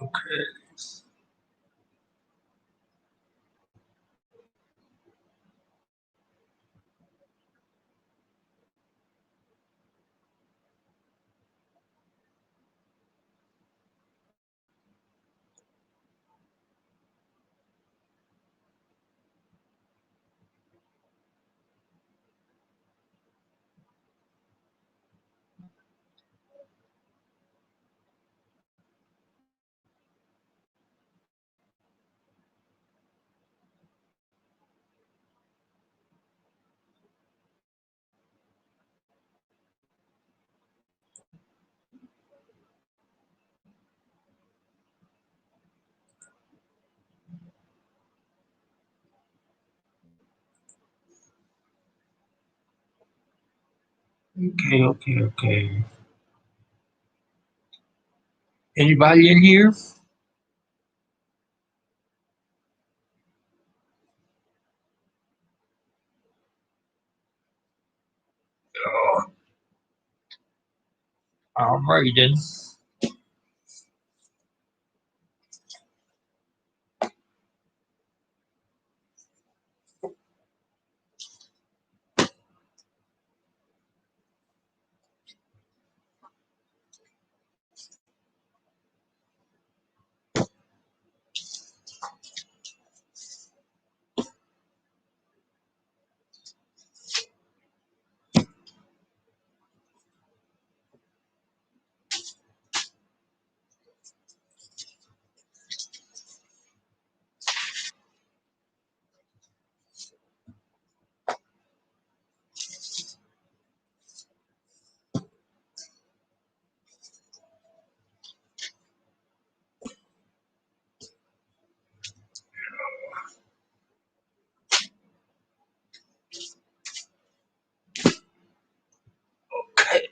Okay. Anybody in here? Oh, all right then. Okay.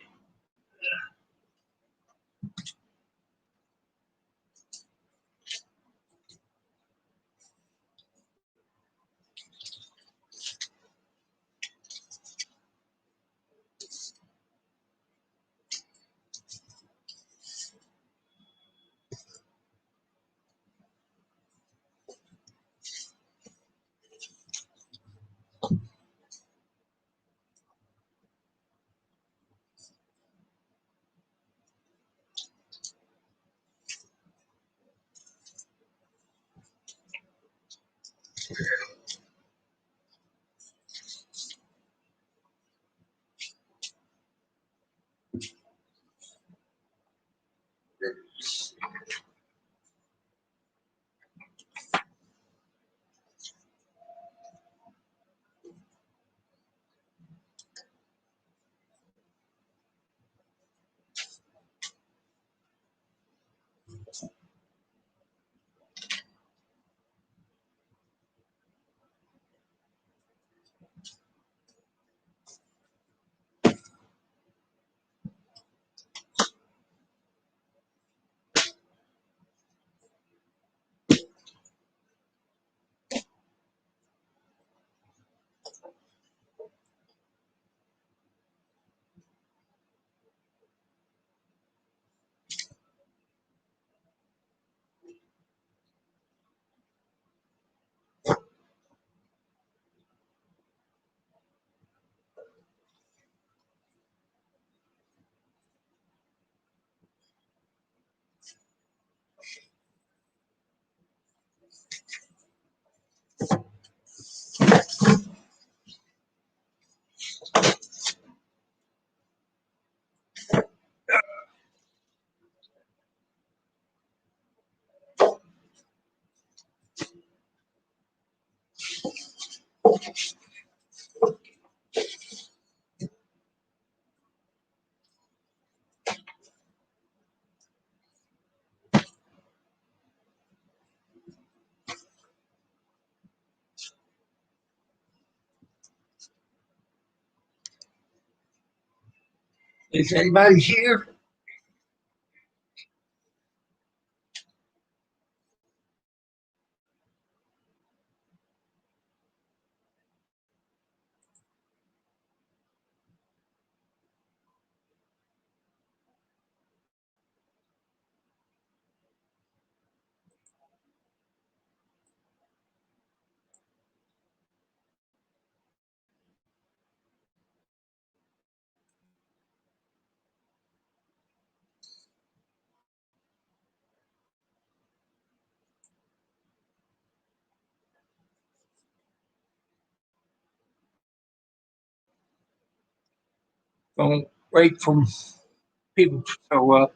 Is anybody here? Don't wait for people to show up.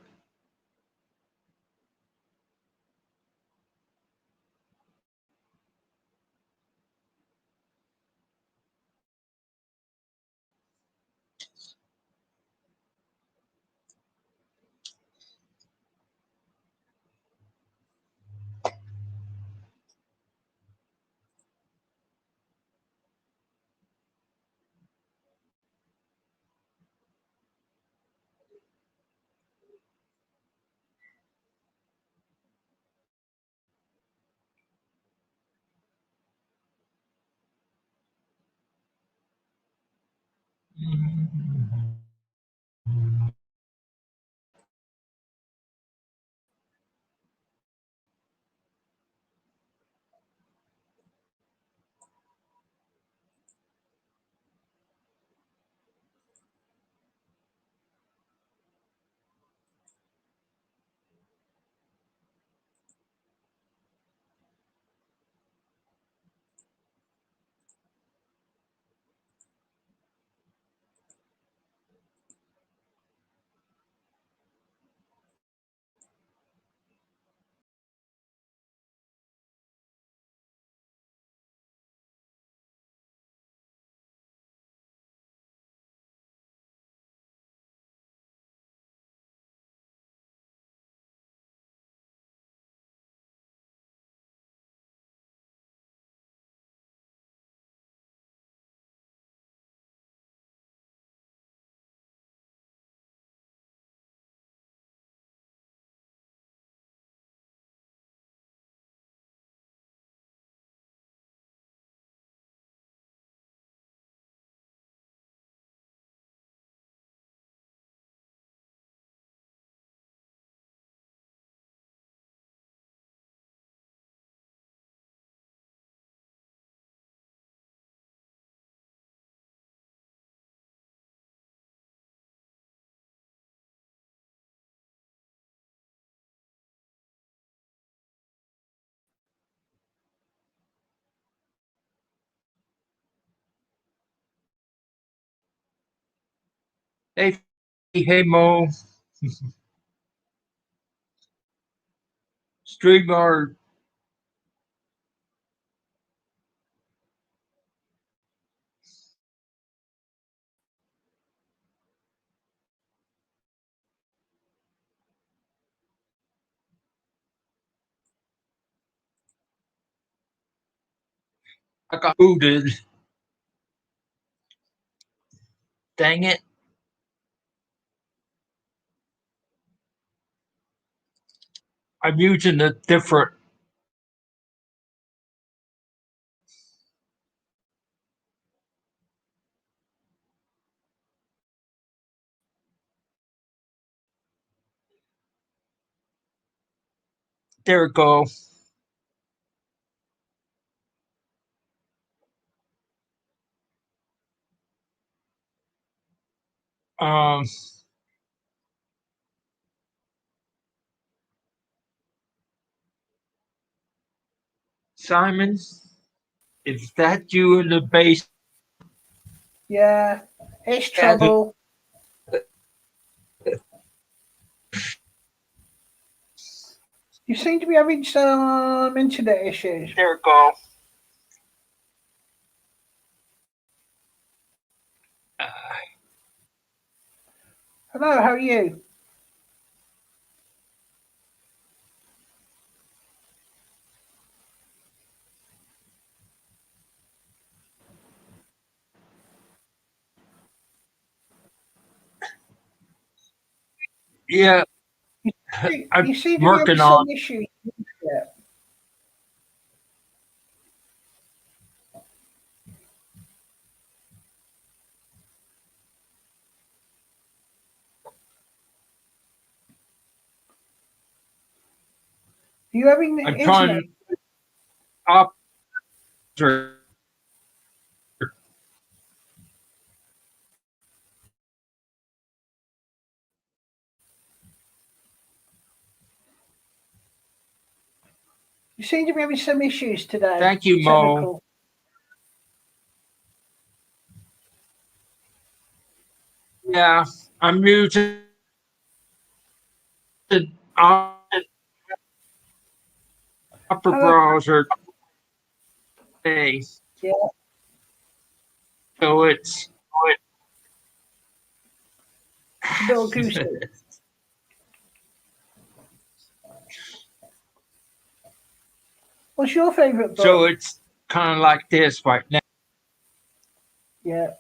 Hey, hey, Mo. Streamer. I got booted. Dang it. I'm using a different. There we go. Um, Simon, is that you in the base? Yeah, it's Yeah. trouble. You seem to be having some internet issues. There we go. Uh, Hello, how are you? yeah, I'm You seem to be having working some on. issues. Yeah. Are you having the I'm internet? trying opposite. You seem to be having some issues today. Thank you, Mo. Technical. Yeah, I'm using the Opera How browser today, yeah, so it's it's a bit acoustic. What's your favourite so book? it's kind of like this right now. Yeah.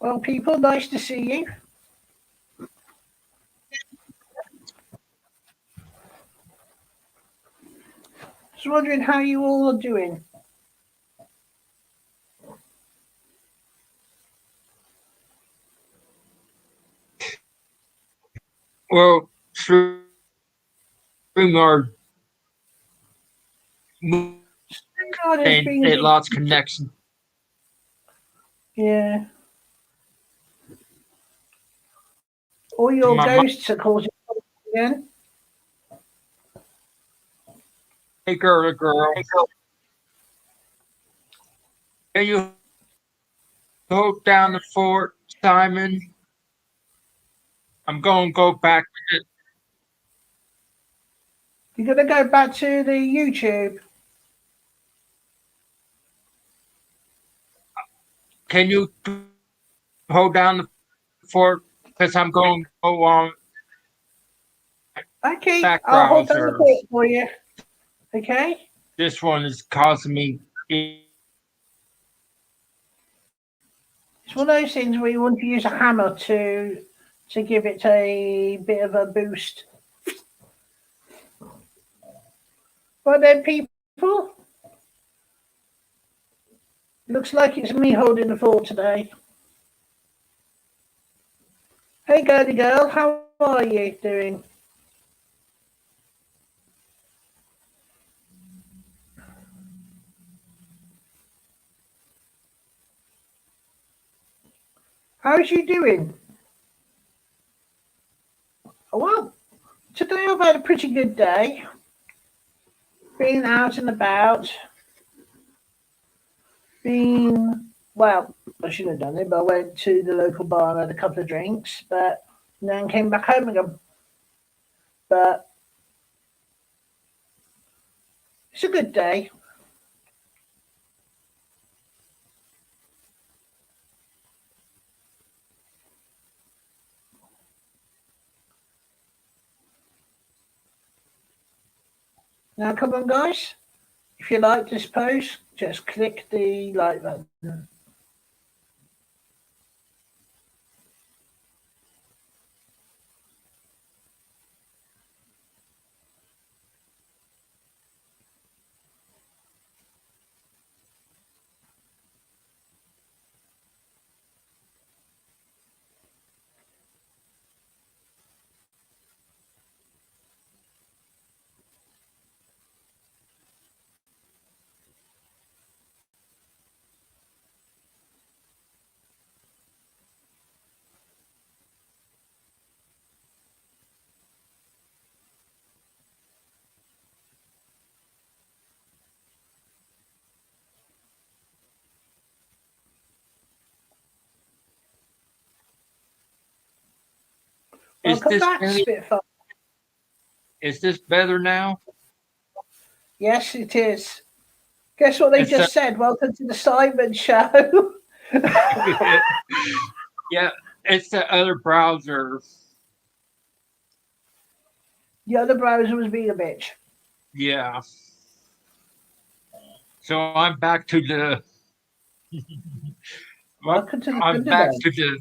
Well, people, nice to see you. Just wondering how you all are doing. Well, StreamYard moved God has and been a it bit. lost connection. Yeah. All To your my ghosts are causing problems again. hey girl, can you hold down the fort, Simon? I'm going to go back. You're gonna go back to the YouTube. Can you hold down the fort? Because I'm going to go on Okay, back I'll hold down the browser. fort for you. Okay. This one is causing me. It's one of those things where you want to use a hammer to give it a bit of a boost. But then, people, looks like it's me holding the fort today. Hey, girly girl, how are you doing? How's you doing? Oh, well, today I've had a pretty good day. Been out and about. Been, well, I shouldn't have done it, but I went to the local bar and had a couple of drinks, but then came back home again. But it's a good day. Now, come on, guys. If you like this post, just click the like button. Is Welcome this back, better? Spitfire. Is this better now? Yes, it is. Guess what they It's just said? Welcome to the Simon Show. yeah, it's the other browser. The other browser was being a bitch. Yeah. So I'm back to the. Welcome to the I'm back Thunderdome. to the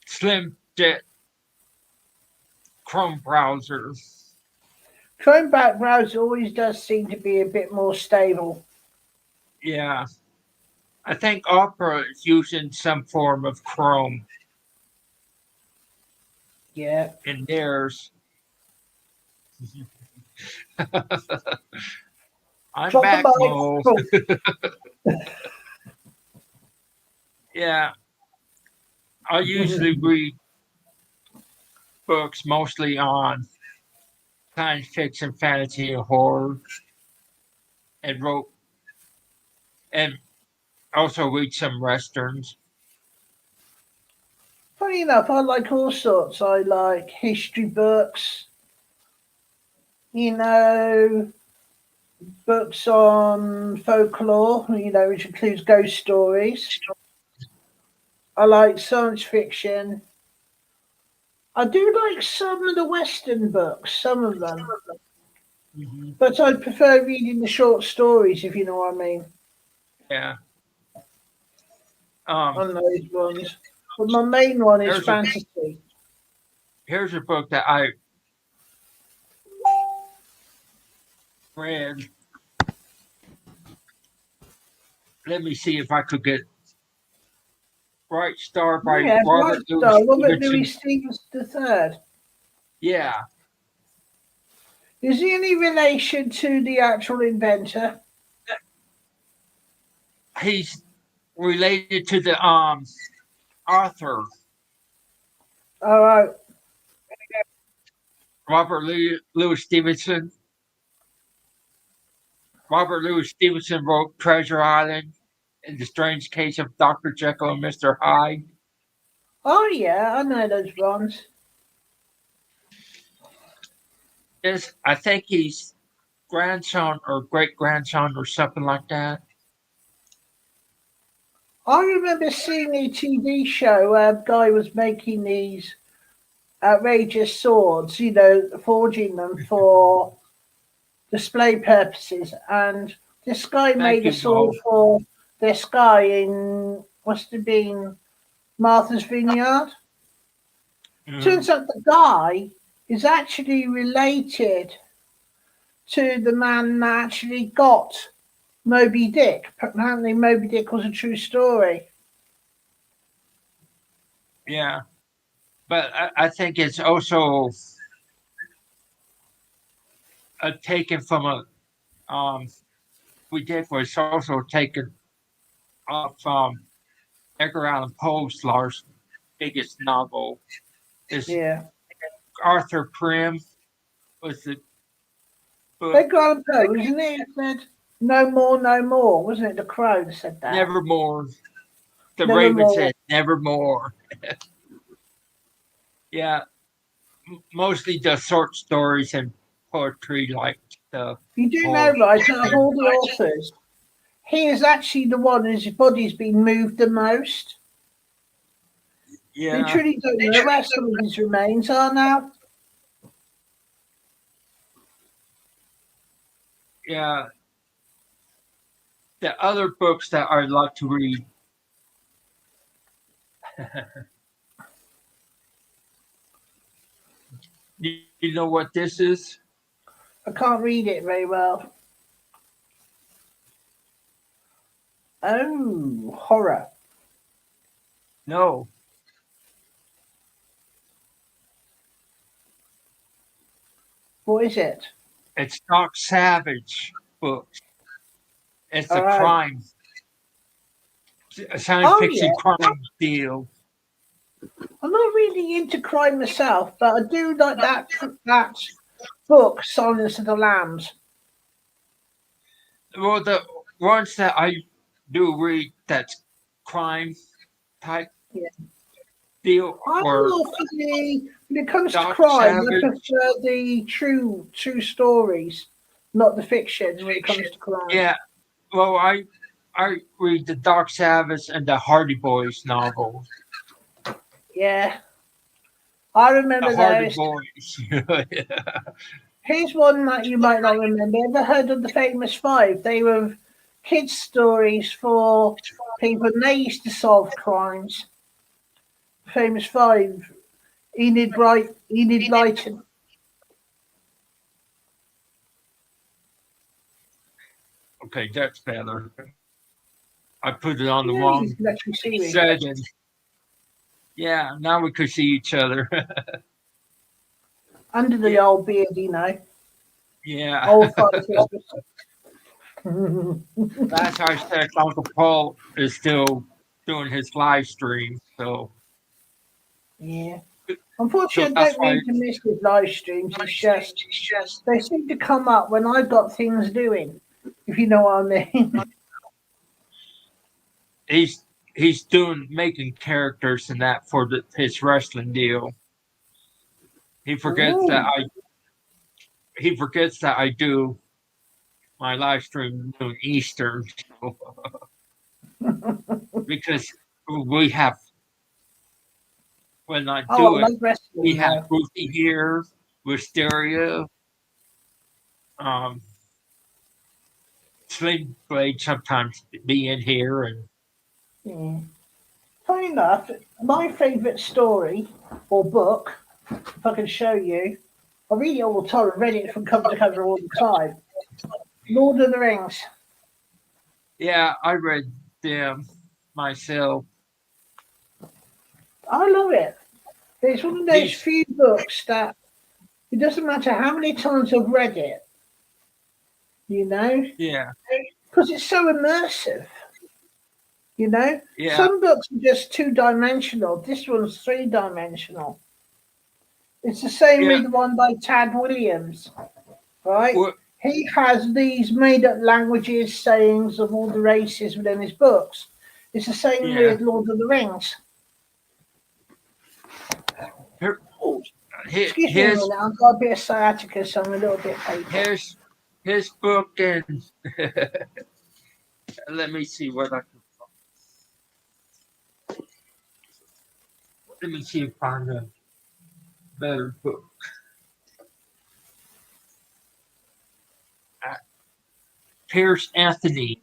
Slim Jet Chrome browser. Chrome back browser always does seem to be a bit more stable. Yeah, I think Opera is using some form of Chrome Yeah. in theirs. I'm Drop the back, mic. Mo. Cool. Yeah, I usually read books mostly on science fiction, fantasy, and horror, and wrote and also read some westerns. Funny enough, I like all sorts. I like history books, you know, books on folklore, which includes ghost stories. I like science fiction. I do like some of the Western books, some of them, Hmm. but I prefer reading the short stories, if you know what I mean, Yeah. Um. on those ones. But my main one is There's a fantasy. here's a book that I read. Let me see if I could get Bright Star by Yeah, Bright Robert Louis Star, Robert Louis Stevenson. Stevens III. Yeah, Is he any relation to the actual inventor? he's related to the author All right. Robert Louis Stevenson. Robert Louis Stevenson wrote Treasure Island and The Strange Case of Dr. Jekyll and Mr. Hyde. Oh yeah, I know those ones. I think he's grandson or great grandson or something like that. I remember seeing a TV show where a guy was making these outrageous swords, forging them for display purposes. And this guy Thank made a you, sword Mo. for this guy in must have been Martha's Vineyard. Mhm. Turns out the guy is actually related to the man that actually got Moby Dick. Apparently, Moby Dick was a true story. Yeah, but I think it's also taken from we did was also taken off Edgar Allan Poe's large biggest novel. Is Yeah. Arthur Pym was the book Edgar Allan Poe, wasn't it? It said, "No more, no more." Wasn't it the crow that said that? Nevermore. The Raven Nevermore. said Nevermore. Yeah, mostly the short stories and poetry like the You do know, poem. right, out of all the authors, he is actually the one whose body's been moved the most. They Yeah, truly don't know where some of his remains are now. yeah. The other books that I like to read. You know what this is? I can't read it very well. Oh, horror. No, What is it? it's Doc Savage books. It's All a right. crime, a science Oh, fiction yeah. crime deal. I'm not really into crime myself, but I do like that book, Silence of the Lambs. Well, the ones that I do read that's crime type Yeah. deal I'm or more for the when it comes to Doc crime, I Savage. prefer the true stories, not the fiction when it comes to crime. Yeah, well, I read the Doc Savage and the Hardy Boys novels. Yeah. I The remember Hardy those. Boys. Here's one that you might not remember. Ever heard of the Famous Five? They were kids' stories for people, and they used to solve crimes. famous five. Enid Blyton. Okay, that's better. I put it on the Yeah, you wrong can actually see me. setting. Yeah, now we could see each other. Under the Yeah, old beard, you know. yeah. Old Father Christmas. Last I checked, Uncle Paul is still doing his live stream. Yeah. So Unfortunately, I that's don't why mean to miss his live streams. It's just they seem to come up when I've got things doing, if you know what I mean. he's he's doing making characters and that for his wrestling deal. He forgets that Ooh. I he forgets that I do my live stream doing Easter because we have when I Oh, do I it, love we wrestling have now. Ruthie here, Wisteria, um, Sling Blade sometimes be in here, and Yeah. Funny enough, my favourite story or book, if I can show you, I read it all the time. I read it from cover to cover all the time. Lord of the Rings. yeah, I read them myself. I love it. It's one of those These, few books that it doesn't matter how many times I've read it, you know, yeah, because it's so immersive. You know, yeah, some books are just two dimensional. This one's three dimensional. It's the same yeah. with the one by Tad Williams, right? Well, He has these made up languages, sayings of all the races within his books. It's the same yeah. with Lord of the Rings. Here, Oh, excuse me a his minute, I've got a bit of sciatica, so I'm a little bit painful. his his book, and let me see what I can. Let me see if I find a better book. Uh, Pierce Anthony.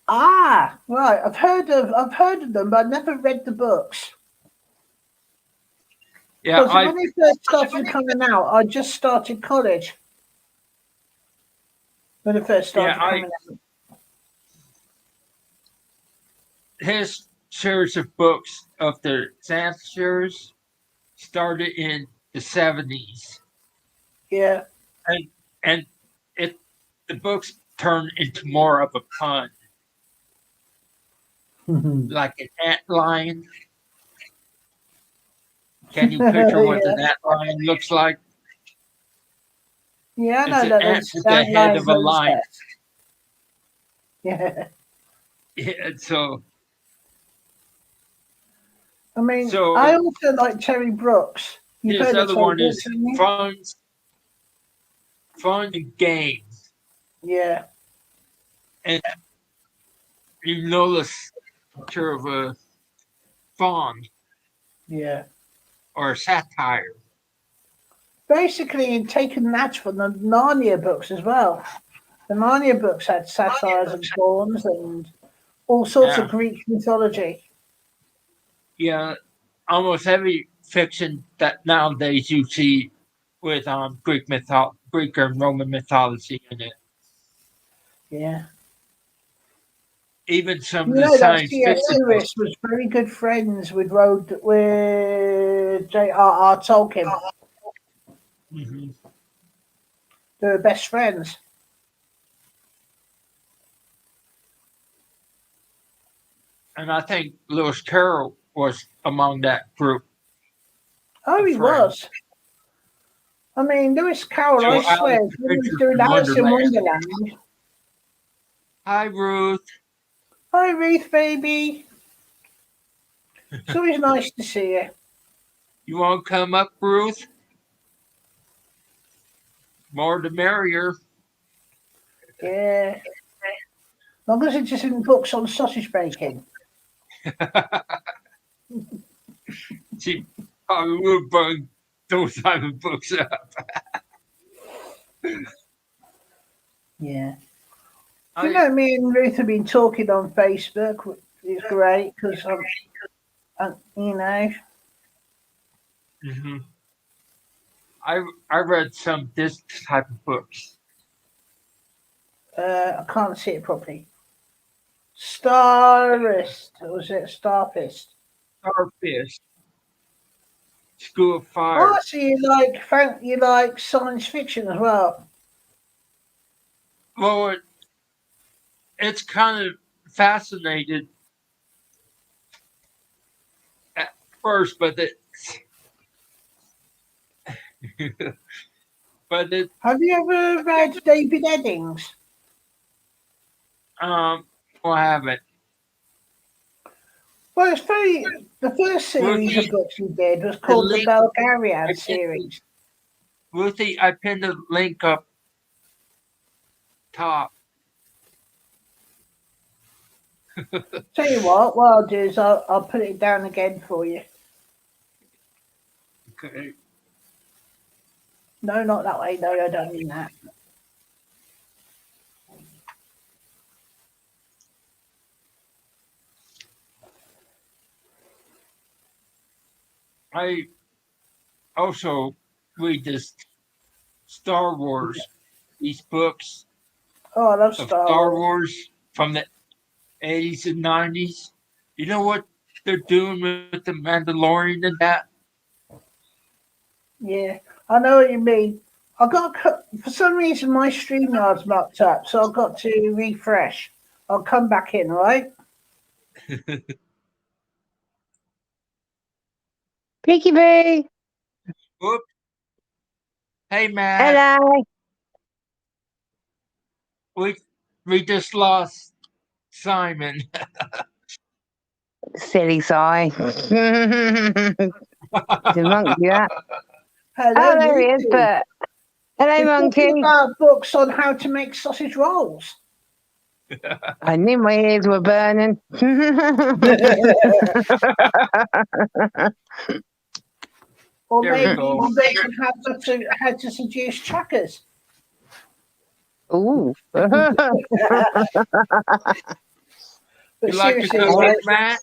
Ah, right. I've heard of them, but I've never read the books. Yeah, Because when they first started coming out, I just started college when they first started I coming out. his series of books of the Xanth series started in the 70s, Yeah. and and it the books turned into more of a pun, like an ant lion. Can you picture what Yeah. an ant lion looks like? Yeah, I It's know an that ant that's with the that head lies of a those lion. there. Yeah. Yeah, so I mean, I so also like Terry Brooks. You've his heard of other Terry one Brooks, is haven't you? fun and games, Yeah. and you notice a picture of a fawn Yeah. or a satire. Basically, taken that from the Narnia books as well. The Narnia books had satires and fauns and all sorts of Yeah, Greek mythology. yeah. Almost every fiction that nowadays you see with Greek and Roman mythology in it. Yeah. Even some You of the know that science C.S. fiction Lewis books. was very good friends with J.R.R. Tolkien. Hmm. They were best friends. And I think Lewis Carroll was among that group Oh, of he friends. was. I mean, Lewis Carroll, I So swear, Alice when he was Adventures doing in Alice in Wonderland. Wonderland. Hi, Ruth. Hi, Ruth, baby. It's always nice to see you. You want to come up, Ruth? More the merrier. Yeah. As long as it's just in books on sausage baking. She probably would bring those type of books up. Yeah. You I know, me and Ruth have been talking on Facebook. It's great because You know, hmm I read some this type of books. I can't see it properly. Starist, or was it Starfist? Starfish, School of Oh, Fire. so you like science fiction as well. Well, it's kind of fascinated at first, but it Have you ever read David Eddings? um will have it. Well, it's very. The first series of Ruthie, books he did was the called the link I Belgariad pinned the, series. Ruthie, I pinned the link up top. Tell you what I'll do is I'll put it down again for you. Okay. No, not that way. No, I don't mean that. I also read this Star Wars, these books Oh, I love of Star Star Wars. Wars from the 80s and 90s. You know what they're doing with the Mandalorian and that? Yeah, I know what you mean. For some reason my StreamYard's mucked up, so I've got to refresh. I'll come back in, right? Peekaboo. Whoop. Hey, Matt. Hello. We, we just lost Simon. Silly sigh. The monkey that. Hello, Oh, there he is, Lucy. but hello, We're talking monkey. about books on how to make sausage rolls. I knew my ears were burning. Or There we maybe go. even books on how to seduce trackers. Ooh. But You like to seriously, cook it, Matt?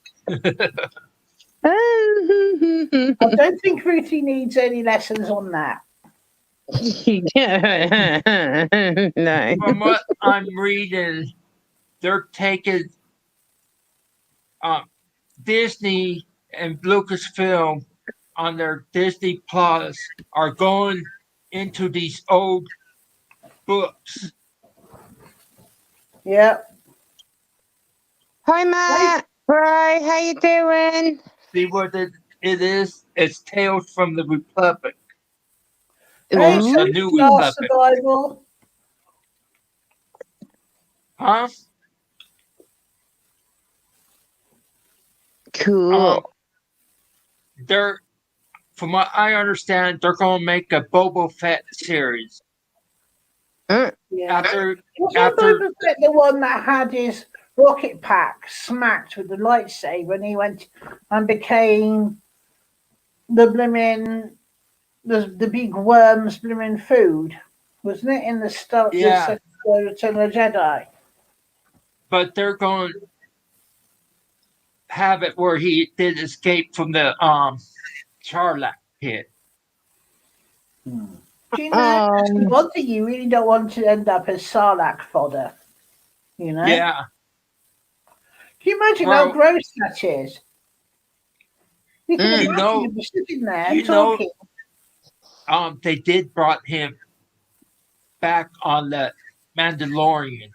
I don't think Ruthie needs any lessons on that. No. From what I'm reading, they're taking um, Disney and Lucasfilm on their Disney Plus are going into these old books. Yeah. Hi, Matt. Bro, how you doing? See what it is? It's Tales from the Republic Hey, or Ooh, the so New Star Republic. Survival. Huh? Um, cool. they're from what I understand, they're going to make a Boba Fett series Mm. Yeah. after Wasn't after. Boba Fett the one that had his rocket pack smacked with the lightsaber and he went and became the blimmin' the big worm's blimmin' food? Wasn't it in the start the Yeah, second Return of the Jedi? but they're going to have it where he did escape from the Charlock pit. Do you know, that's the Um, one thing you really don't want to end up as Sarlacc fodder, you know? Yeah. Can you imagine how Well, gross that is? You can mm. you imagine know, him sitting there you know, talking. they did brought him back on the Mandalorian.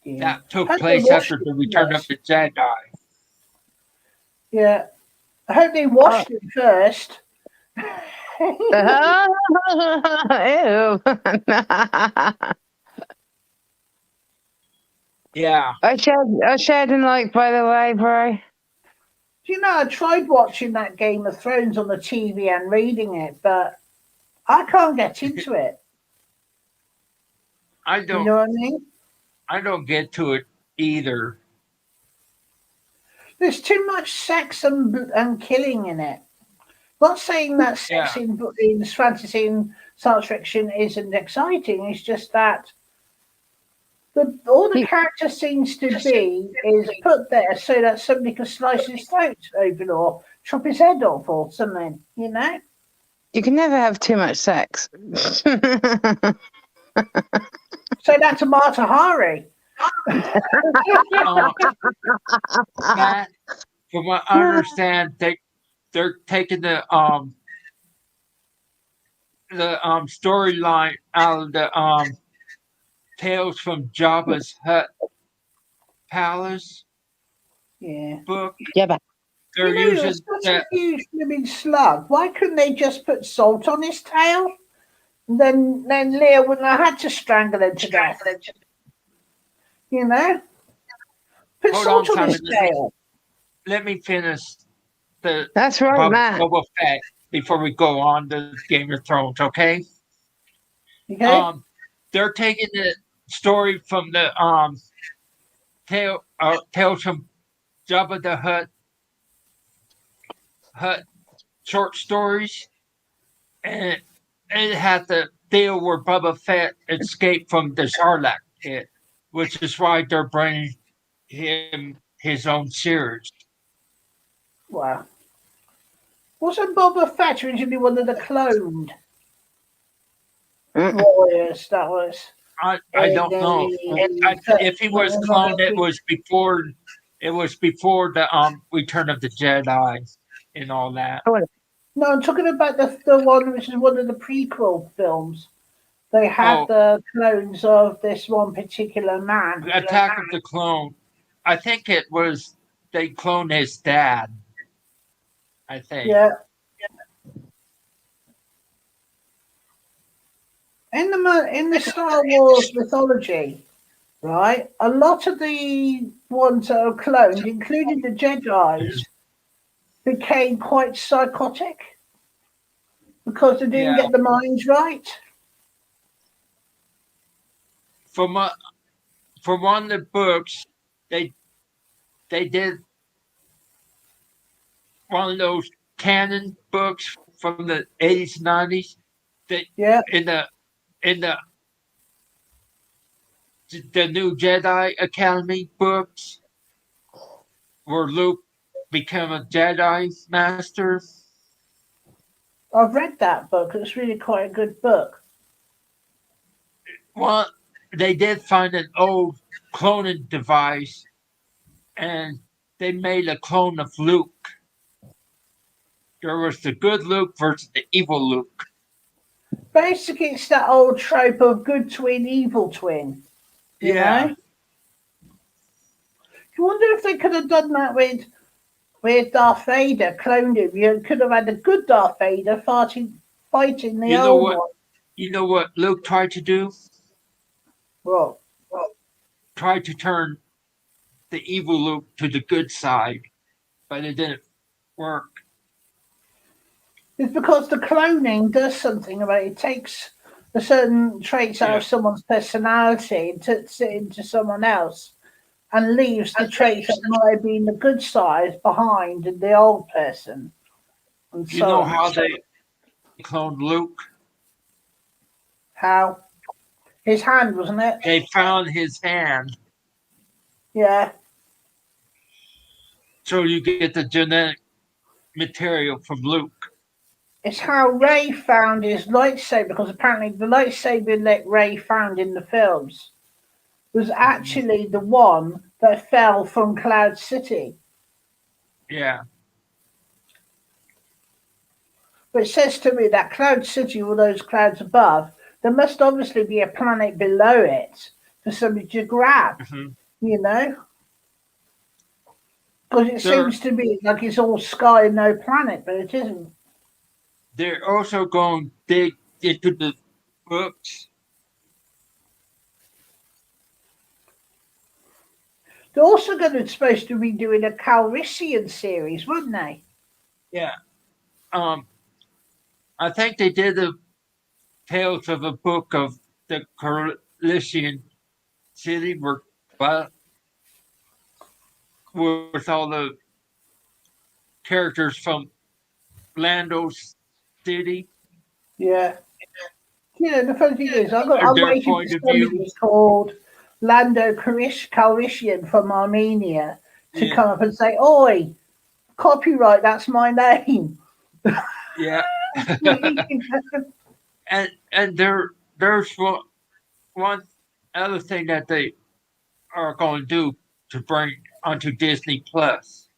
Yeah. That took Hope they place washed after it the Return of first. the Jedi. Yeah. I hope they Oh. washed it first. Ew. Yeah. I shared a like, by the way, bro. Do you know, I tried watching that Game of Thrones on the TV and reading it, but I can't get into it. I You don't know what I mean? I don't get to it either. There's too much sex and killing in it. Not saying that sex Yeah. in fantasy and science fiction isn't exciting. It's just that all the You, character seems to be is put there so that somebody can slice his throat open or chop his head off or something, you know? you can never have too much sex. So that's a Mata Hari. Uh, that, from what I understand, they're taking the storyline out of the Tales from Jabba's Hut Palace Yeah. book. Yeah, but They're He was using such a that. huge living slug. Why couldn't they just put salt on his tail? Then Leah wouldn't have had to strangle him to death. You know? Put Hold on, salt on his Simon. tail. Let me finish the that's right, Matt. Boba Fett before we go on to Game of Thrones. Okay. Okay? They're taking the story from the Tales from Jabba the Hut short stories, and it had the deal where Boba Fett escaped from the Sarlacc pit, which is why they're bringing him his own series. Wow. Wasn't Boba Fett originally one of the cloned warriors that was I don't know if he was cloned. It was before the Return of the Jedi and all that. No, I'm talking about the one which is one of the prequel films. They had Oh, the clones of this one particular man. Attack of the Clone. I think it was they cloned his dad. I think. Yeah. In the Star Wars mythology, right? A lot of the ones that are cloned, including the Jedi's, became quite psychotic because they didn't Yeah. get the minds right. From from one of the books, they they did one of those canon books from the 80s, 90s. That Yeah. in the new Jedi Academy books, where Luke became a Jedi Master. I've read that book. It's really quite a good book. Well, they did find an old cloning device, and they made a clone of Luke. There was the good Luke versus the evil Luke. Basically, it's that old trope of good twin, evil twin. You Yeah, know? You wonder if they could have done that with Darth Vader, cloned him. You could have had a good Darth Vader fighting the you know old what? one. You know what Luke tried to do? Well, Tried to turn the evil Luke to the good side, but it didn't work. it's because the cloning does something about it. It takes a certain traits out Yeah, of someone's personality and puts it into someone else and leaves the traits that might have been the good side behind in the old person and you so know on. how they cloned Luke? How? His hand, wasn't it? They found his hand, Yeah. so you get the genetic material from Luke. It's how Ray found his lightsaber because apparently the lightsaber that Ray found in the films was actually the one that fell from Cloud City. Yeah, But it says to me that Cloud City, all those clouds above, there must obviously be a planet below it for somebody to grab, hmm you know? Because it they're seems to be like it's all sky and no planet, but it isn't. they're also going to dig into the books. They're also going to supposed to be doing a Calrissian series, weren't they? Yeah, um, I think they did the tales of a book of the Coalition City, where, but with all the characters from Lando's city, Yeah. You know, the funny thing is, I'm their waiting for point of something view. that's called Lando Calrissian from Armenia to Yeah, come up and say, "Oi, copyright, that's my name." yeah. And there's one other thing that they are going to do to bring onto Disney Plus,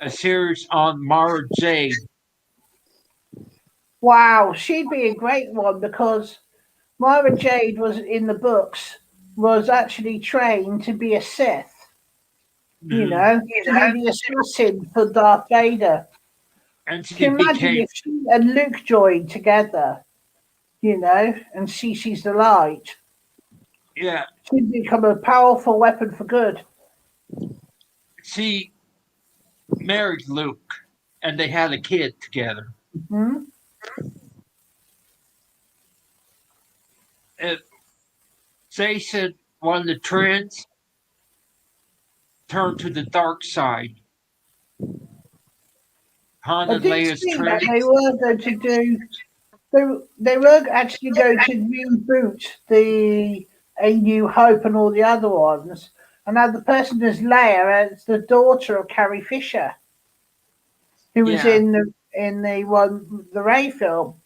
a series on Mara Jade. Wow, she'd be a great one because Myra Jade was in the books was actually trained to be a Sith, Mhm. to be the assassin for Darth Vader. And she Can you imagine became if she and Luke joined together, and she sees the light? yeah. She'd become a powerful weapon for good. She married Luke, and they had a kid together. Hmm. And Jason, one of the trends, turned to the dark side. Han I and did Leia's see that trend. they were going to do. They were actually going to reboot the A New Hope and all the other ones, and now the person who's Leia is the daughter of Carrie Fisher, who was Yeah. in the Ray film.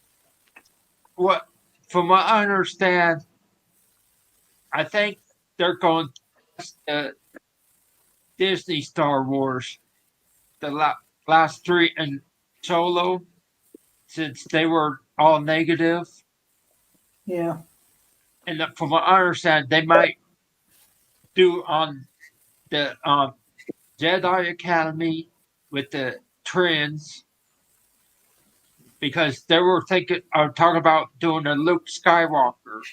What, from what I understand, I think they're going to Disney Star Wars, the last three and Solo, since they were all negative. Yeah. And from what I understand, they might do on the Jedi Academy with the trends because they were thinking or talking about doing a Luke Skywalker Well,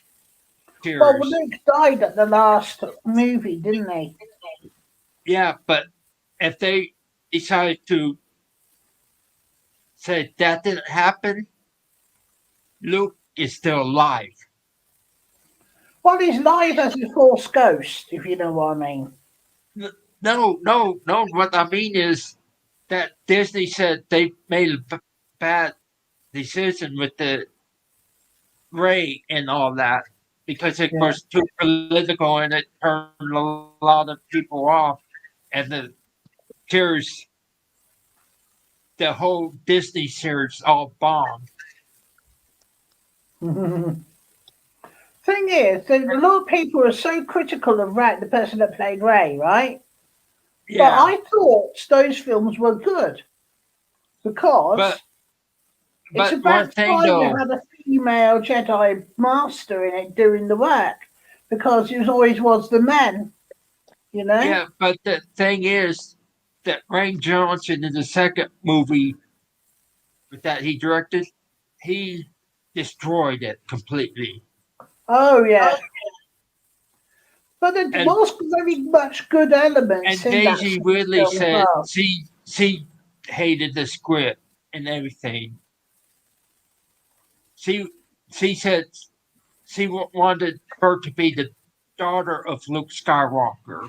series. Luke died at the last movie, didn't he? Yeah, but if they decide to say that didn't happen, Luke is still alive. Well, he's live as a Force ghost, if you know what I mean. No, no, no. What I mean is that Disney said they made a bad decision with the Ray and all that because it Yeah. was too political and it turned a lot of people off. And the series, the whole Disney series, all bombed. Thing is, a lot of people are so critical of Ray, the person that played Ray, right? But Yeah, I thought those films were good but because it's one about thing time they though, had a female Jedi master in it doing the work because it always was the men, you know? yeah, but the thing is that Rain Johnson in the second movie that he directed, he destroyed it completely. Oh, yeah. But there And was very much good elements in that Daisy Ridley film as said well. she hated the script and everything. She she said she wanted her to be the daughter of Luke Skywalker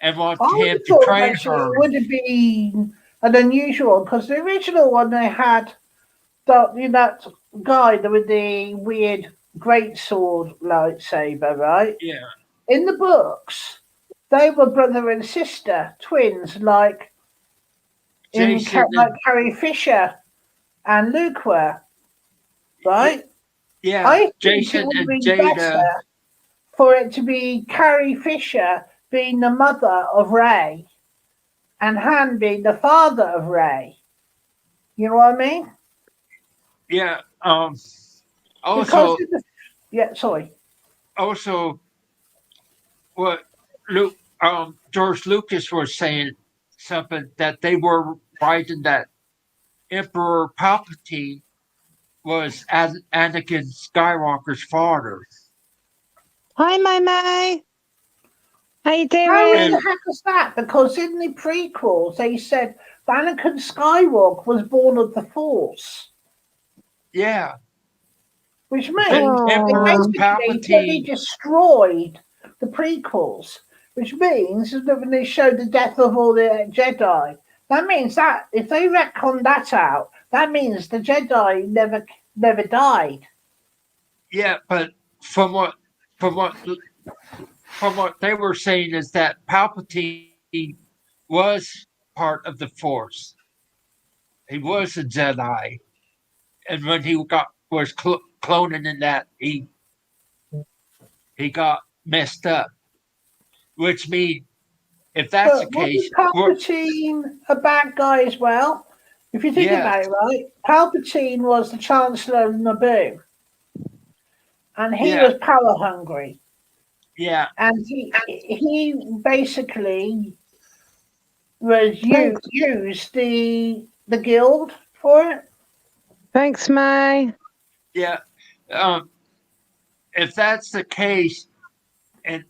and I wanted would him have to thought train actually her. it would have been an unusual because the original one they had that guy with the weird great sword lightsaber, right? Yeah, In the books, they were brother and sister, twins, Jason like and Carrie Fisher and Luke were, yeah, right? yeah, I think it Jason would have and been Jada. better for it to be Carrie Fisher being the mother of Ray and Han being the father of Ray. You know what I mean? Yeah. Because Also, yeah, sorry. also, what Luke, George Lucas was saying something that they were writing that Emperor Palpatine was Anakin Skywalker's father. Hi, Momo. How you How doing? the And heck is that? Because in the prequels they said Anakin Skywalker was born of the Force, yeah, which but means they Emperor Oh, basically totally Palpatine, destroyed the prequels. Which means that when they showed the death of all the Jedi, that means that if they retcon that out, that means the Jedi never died. yeah, but from what from what from what they were saying is that Palpatine was part of the Force. He was a Jedi, and when he was cloning in that, he got messed up. Which means, if that's the But case, wasn't Palpatine a bad guy as well? If you think yeah, about it, right? Palpatine was the Chancellor of Naboo, and he yeah, was power hungry, yeah, and he basically was Thanks, used the guild for it. thanks, May. yeah. Um, if that's the case, and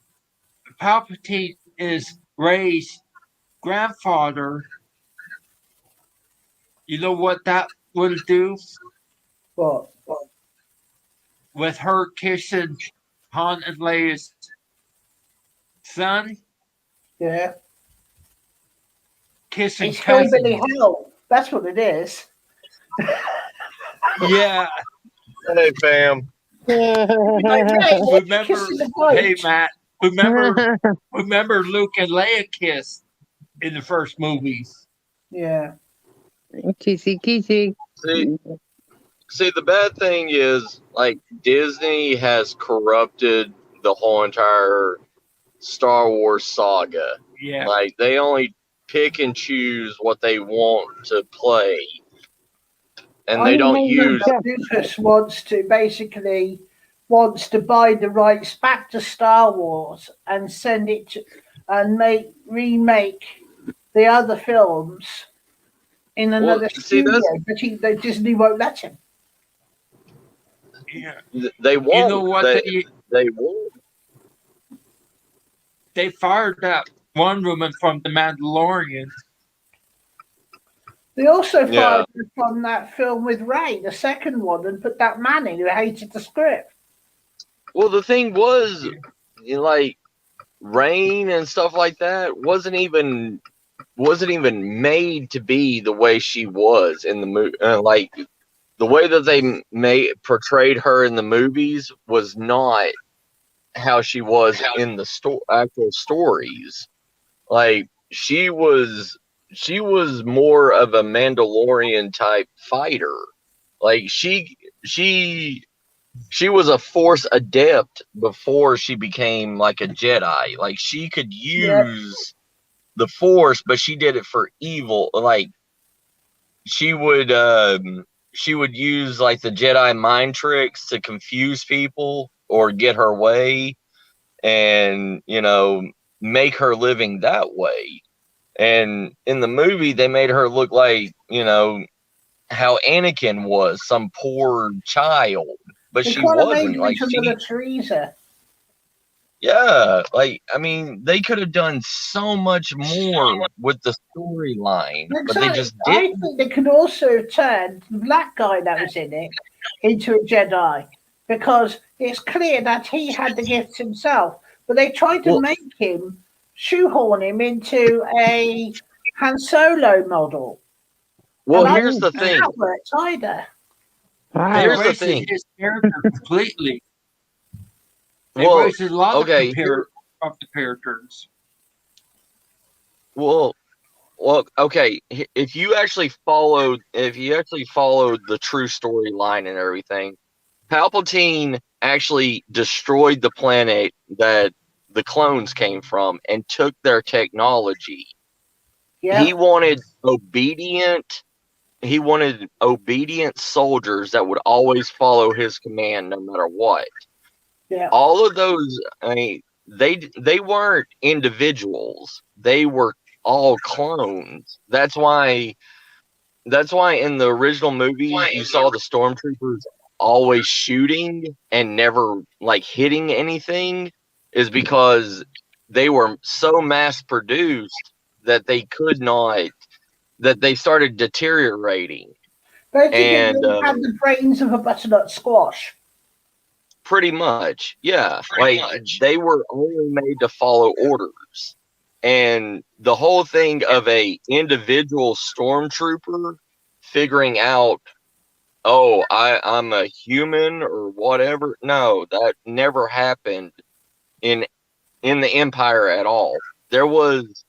Palpatine is Rey's grandfather, you know what that would do But with her kissing Han and Leia's son, yeah, kissing it's hillbilly cousins. hell. That's what it is. Yeah, Hey, fam. Like, Ray, why are you remember? kissing the Hey, goat? Matt. Remember Luke and Leia kiss in the first movies. Yeah. Kissy, kissy. See, the bad thing is, like, Disney has corrupted the whole entire Star Wars saga. Yeah, Like, they only pick and choose what they want to play, and I they don't mean, use. yeah. Lucas wants to buy the rights back to Star Wars and send it to, and remake the other films in Well, another see, studio, but Disney won't let him. yeah. they You know won't. what They won't. they fired that one woman from The Mandalorian. They also Yeah. fired her from that film with Ray, the second one, and put that man in who hated the script. Well, the thing was, like, Rain and stuff like that wasn't even made to be the way she was in the movie. Like, the way that they portrayed her in the movies was not how she was in the actual stories. Like, she was more of a Mandalorian type fighter. Like, she was a Force adept before she became like a Jedi. Like, she could Yep. use the Force, but she did it for evil. Like, she would use like the Jedi mind tricks to confuse people or get her way, and make her living that way. And in the movie, they made her look like how Anakin was, some poor child, but They she kind of made wasn't. her Like, into another Teresa. yeah, like, I mean, they could have done so much more with the storyline, but they Exactly. just I didn't. think they could also turn the black guy that was in it into a Jedi because it's clear that he had the gifts himself, but they tried to Well, make him shoehorn him into a Han Solo model, well, and I here's don't the think thing. that worked either. They Here's Wow. the wasted thing. his character completely. They Well, wasted a lot of okay, of the characters. well, okay. If you actually followed the true storyline and everything, Palpatine actually destroyed the planet that the clones came from and took their technology. He Yep. wanted obedient. He wanted obedient soldiers that would always follow his command no matter what. Yeah. All of those, I mean, they weren't individuals. They were all clones. That's why in the original movies you saw the stormtroopers always shooting and never like hitting anything, is because they were so mass produced that they started deteriorating. Basically, And they had the brains of a butternut squash. pretty much, yeah, like, they were only made to follow orders. And the whole thing of a individual stormtrooper figuring out oh, I'm a human or whatever. No, that never happened in the Empire at all. There was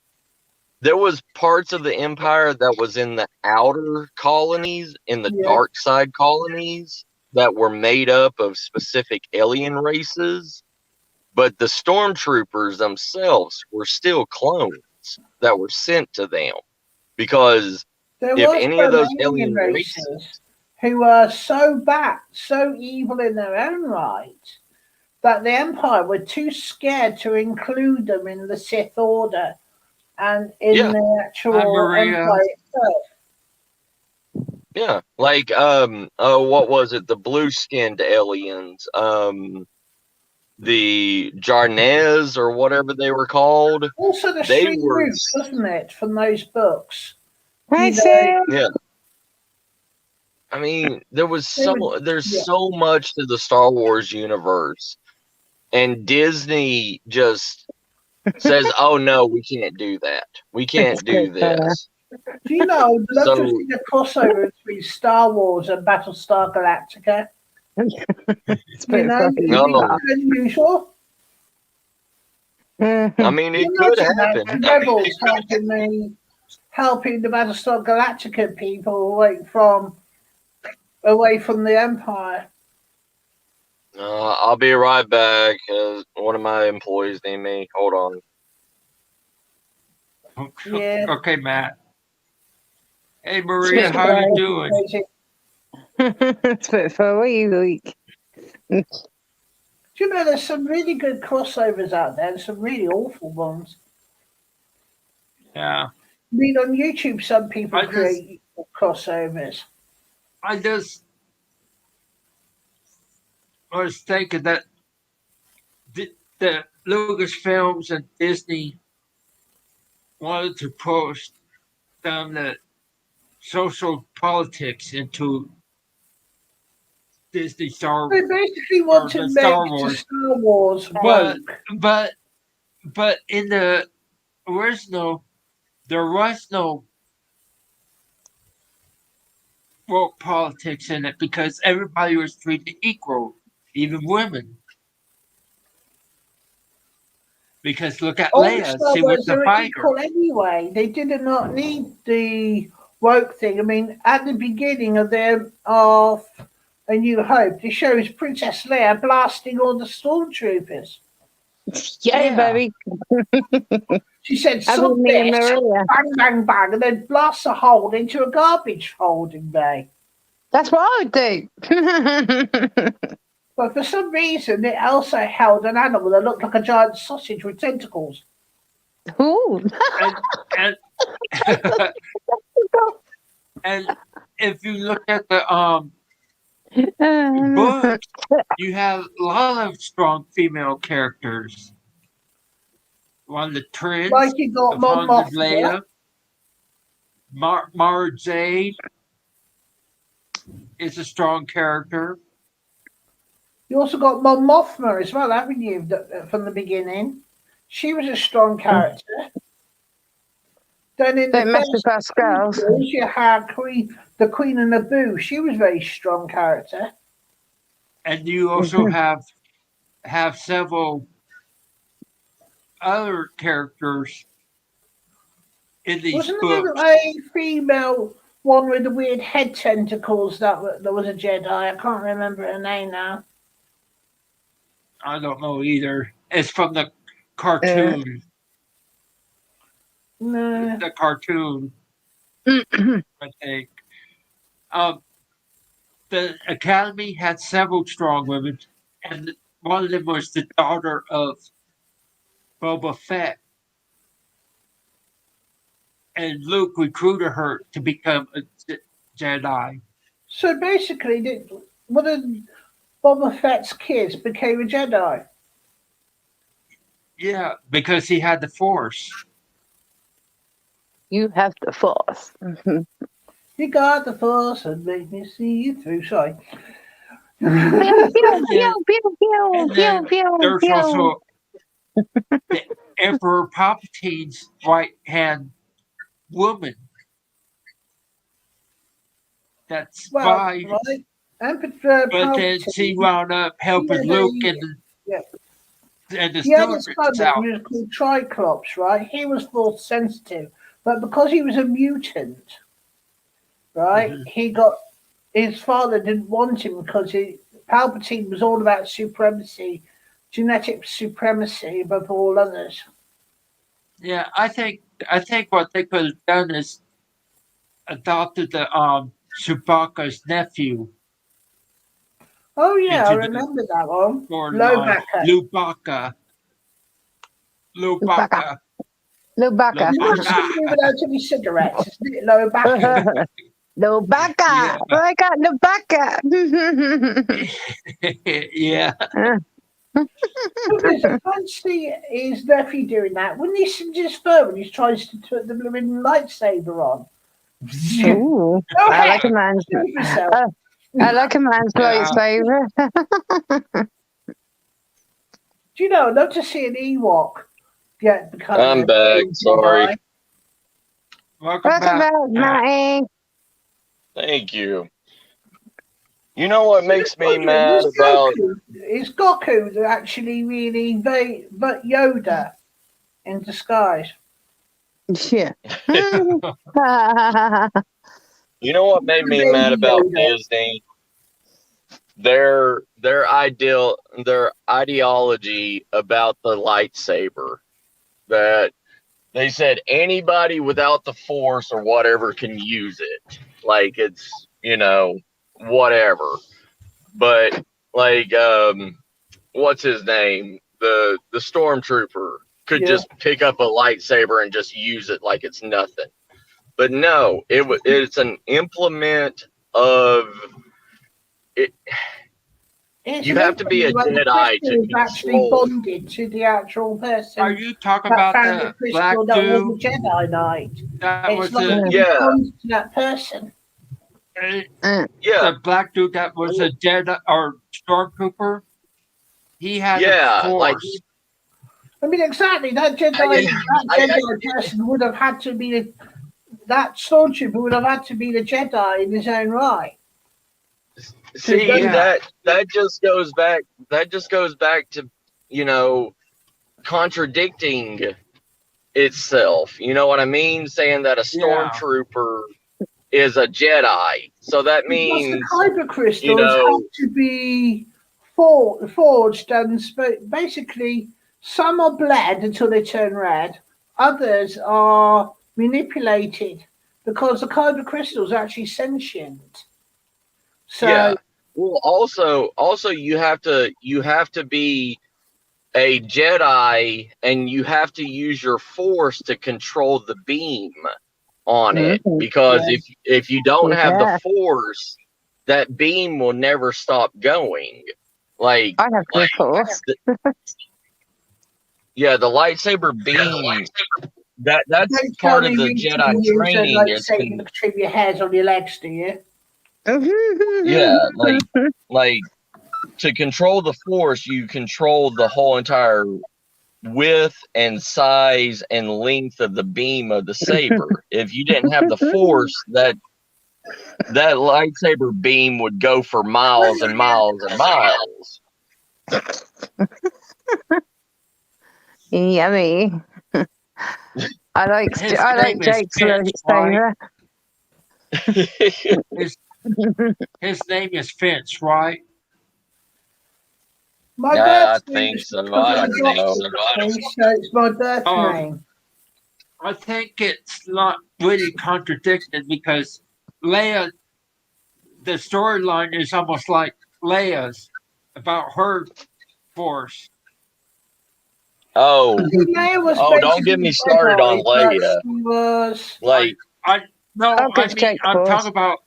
parts of the Empire that was in the outer colonies, in the Yeah. dark side colonies, that were made up of specific alien races, but the stormtroopers themselves were still clones that were sent to them, because There if was any of some those alien alien races, races who were so bad, so evil in their own right, that the Empire were too scared to include them in the Sith Order and in yeah, the Hi, actual Maria. Empire itself. yeah, like what was it? The blue skinned aliens, the Jarnez or whatever they were called. Also, the They Three were, Roots, wasn't it, from those books? Hi, You know, Sam. yeah. I mean, they were, there's yeah. so much to the Star Wars universe, and Disney just says, "Oh no, we can't do that. We It's can't so do funny. this." Do you know, I'd love to So, see a crossover between Star Wars and Battlestar Galactica. It's You pretty know, funny. it'd be no, quite unusual. I Mhm. mean, Can it you could imagine that? happen. The rebels helping the Battlestar Galactica people away from the Empire. I'll be right back. One of my employees need me. Hold on. Yeah, Okay, Matt. Hey, Spit Maria, how you fly. doing? crazy. Spit for a wee week. Do you know there's some really good crossovers out there and some really awful ones? Yeah, I mean, on YouTube, some people I just, create crossovers. I just was thinking that the Lucasfilms and Disney wanted to push some the social politics into Disney Star They basically want or to the make Star the Wars, Star Wars but woke. but but in the original, there was no woke politics in it because everybody was treated equal, even women. Because look at All the Leia, Star she was Wars a are fighter. equal anyway. They did not need the woke thing. I mean, at the beginning of A New Hope, it shows Princess Leia blasting all the stormtroopers. Yay, Yeah, baby. She said, I "Sod mean, me and this!" Maria. Bang, bang, bang, and then blasts a hole into a garbage holding bay. That's what I would do. But for some reason, it also held an animal that looked like a giant sausage with tentacles. Ooh. and and and if you look at the book, you have a lot of strong female characters. One of the Like twins you got of Mon Haunted Mothma. Leia, Mara Jade is a strong character. You also got Mon Mothma as well, haven't you, from the beginning? She was a strong character. Then in the Don't mess with first our skulls. sequels, you had the Queen of Naboo. She was a very strong character. And you also have several other characters in these Wasn't there books. a female one with the weird head tentacles that was a Jedi? I can't remember her name now. I don't know either. It's from the Uh, cartoon. No. The cartoon, I think. Um, the Academy had several strong women, and one of them was the daughter of Boba Fett. And Luke recruited her to become a Jedi. So basically, one of Boba Fett's kids became a Jedi. Yeah, because he had the Force. you have the force. You got the Force and make me see you through. Sorry. Pew, pew, And then, pew, pew, pew, and pew, then pew, there's pew. also the Emperor Palpatine's right hand woman that Well, spied, right. Emperor but then she Palpatine, wound up he helping had Luke a yeah, and the he had a son that students out. was called Triclops, right? He was force sensitive, but because he was a mutant, right, Mhm. he got his father didn't want him because Palpatine was all about supremacy, genetic supremacy above all others. Yeah, I think what they could have done is adopted the Chewbacca's nephew Oh yeah, I into the remember that one. storyline. Lowbacker. Lubaka. Lubaka. Lubaka. Lubaka. It's not Lubaka. somebody without any cigarettes, isn't it? Lowbacker. Lubaka. Yeah. I got Lubaka. Yeah. Because I can't see his nephew doing that. Wouldn't he singe his fur when he tries to put the blooming lightsaber on? Ooh, Go I like ahead, a man's. shoot yourself. I like a man's Yeah. lightsaber. Do you know, I'd love to see an Ewok become I'm a back. Sorry. Jedi. Welcome Welcome back, back, Matt. Matty. Thank you. You know what makes me Wondering, mad about? is Goku actually really but Yoda in disguise? Yeah. You know what made me mad Baby about Yoda. Disney? Their ideology about the lightsaber. That they said anybody without the force or whatever can use it. Like it's, whatever. But like what's his name? The stormtrooper could Yeah. just pick up a lightsaber and just use it like it's nothing. But no, it's an implement of it. It's You an have to be a implement where the Jedi crystal to is actually control. bonded to the actual Are person you talking that about found the the black crystal that was a dude Jedi Knight. that It's was like a it Yeah, bonds to that person. yeah, the black dude that was a Jedi or stormtrooper? He had the yeah. Like force. I mean, exactly. That I, Jedi person would have had to be that stormtrooper would have had to be the Jedi in his own right. To have see done Yeah. that just goes back. That just goes back to you know contradicting itself. You know what I mean? Saying that a Yeah. stormtrooper is a Jedi. So that because the means, kyber you crystals know, have to be forged and basically some are bled until they turn red, others are manipulated because the kyber crystals are actually sentient. So yeah. Well, also you have to be a Jedi and you have to use your force to control the beam on it Mhm. because yeah, if you don't have the Yeah, force, that beam will never stop going. Like I have the force. yeah, the lightsaber beam that's don't tell part of me the you Jedi can use a training. It's lightsaber to trim your hairs on your legs, do you? yeah, like to control the force, you control the whole entire width and size and length of the beam of the saber. If you didn't have the force, that lightsaber beam would go for miles and miles and miles. Yummy. His I like name is Jake's Finch, right? lightsaber. His his name is Finch, right? My Yeah, I birth name think is so. because I I'm don't know. adopted, so it's my birth Um, name. I think it's not really contradicted because Leia, the storyline is almost like Leia's about her force. Oh, Leia was don't get basically me a started on Jedi, but Leia. she was. I Like, I no, I'll I give mean Jake I'm force. talking about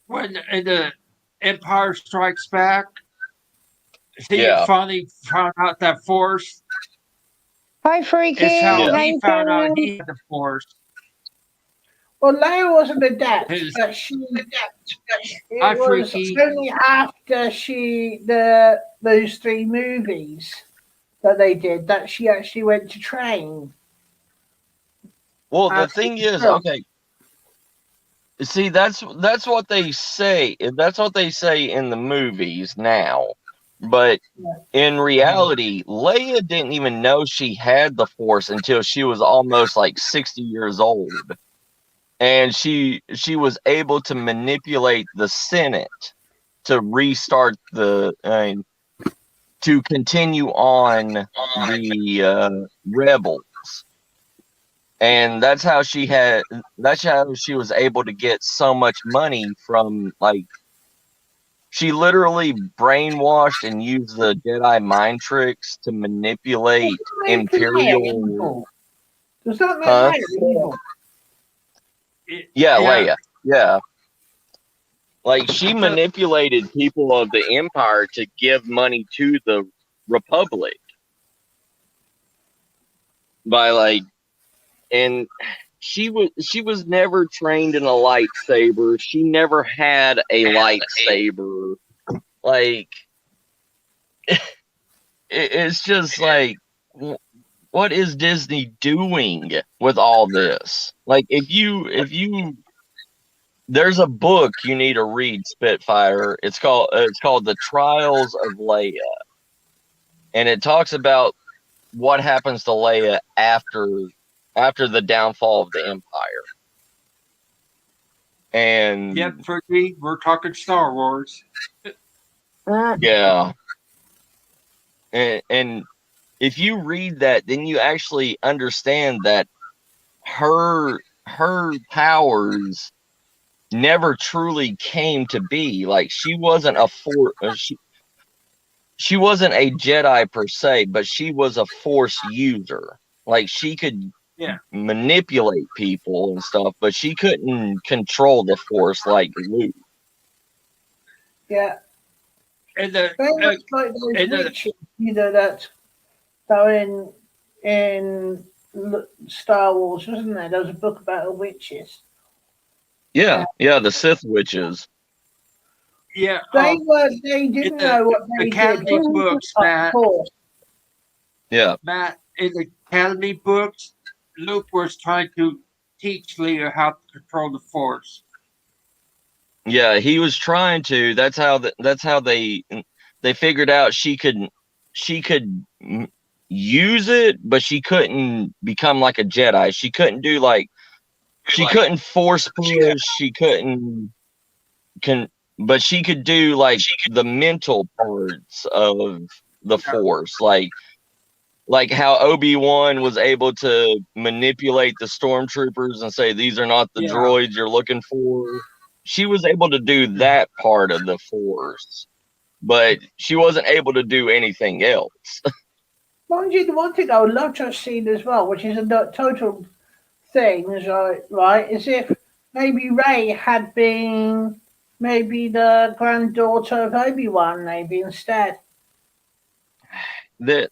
when in the Empire Strikes Back, he yeah, finally found out that force. Hi, It's Freaky. how yeah, How he you found out doing? he had the force. Well, Leia wasn't adept, His but Hi it was Freaky. only after those three movies that they did that she actually went to train well, the as thing is, herself. okay, See, that's what they say. That's what they say in the movies now. But in reality, Leia didn't even know she had the Force until she was almost like 60 years old. And she was able to manipulate the Senate to restart to continue on the rebels. And that's how she was able to get so much money from, like, she literally brainwashed and used the Jedi mind tricks to manipulate Make Leia Imperial. evil. Does that make Huh? Leia evil? Yeah, Yeah, Leia. Yeah. Like, she manipulated people of the Empire to give money to the Republic by, like, and she was never trained in a lightsaber. She never had a lightsaber. Like, it's just like, what is Disney doing with all this? Like, if you there's a book you need to read, Spitfire. It's called The Trials of Leia, and it talks about what happens to Leia after the downfall of the Empire. And yep, Fergie, we're talking Star Wars. yeah, and if you read that, then you actually understand that her powers never truly came to be. Like, she wasn't she wasn't a Jedi per se, but she was a Force user. Like, she could Yeah, manipulate people and stuff, but she couldn't control the Force like Luke. Yeah. and the Very much like those and the witches, that are in Star Wars, wasn't there? There was a book about the witches. Yeah, the Sith witches. yeah, They in didn't know what the they did. Academy books, Of Matt, course. Yeah, in the Academy books, Luke was trying to teach Leia how to control the Force. yeah, he was trying to. That's how they figured out she could use it, but she couldn't become like a Jedi. She couldn't do, like, she couldn't force push. She couldn't but she could do, like, the mental parts of the Force, like how Obi-Wan was able to manipulate the stormtroopers and say, these are not the Yeah, droids you're looking for. She was able to do that part of the Force, but she wasn't able to do anything else. Mind you, the one thing I would love to have seen as well, which is a total thing, is right, is if maybe Ray had been maybe the granddaughter of Obi-Wan, maybe instead.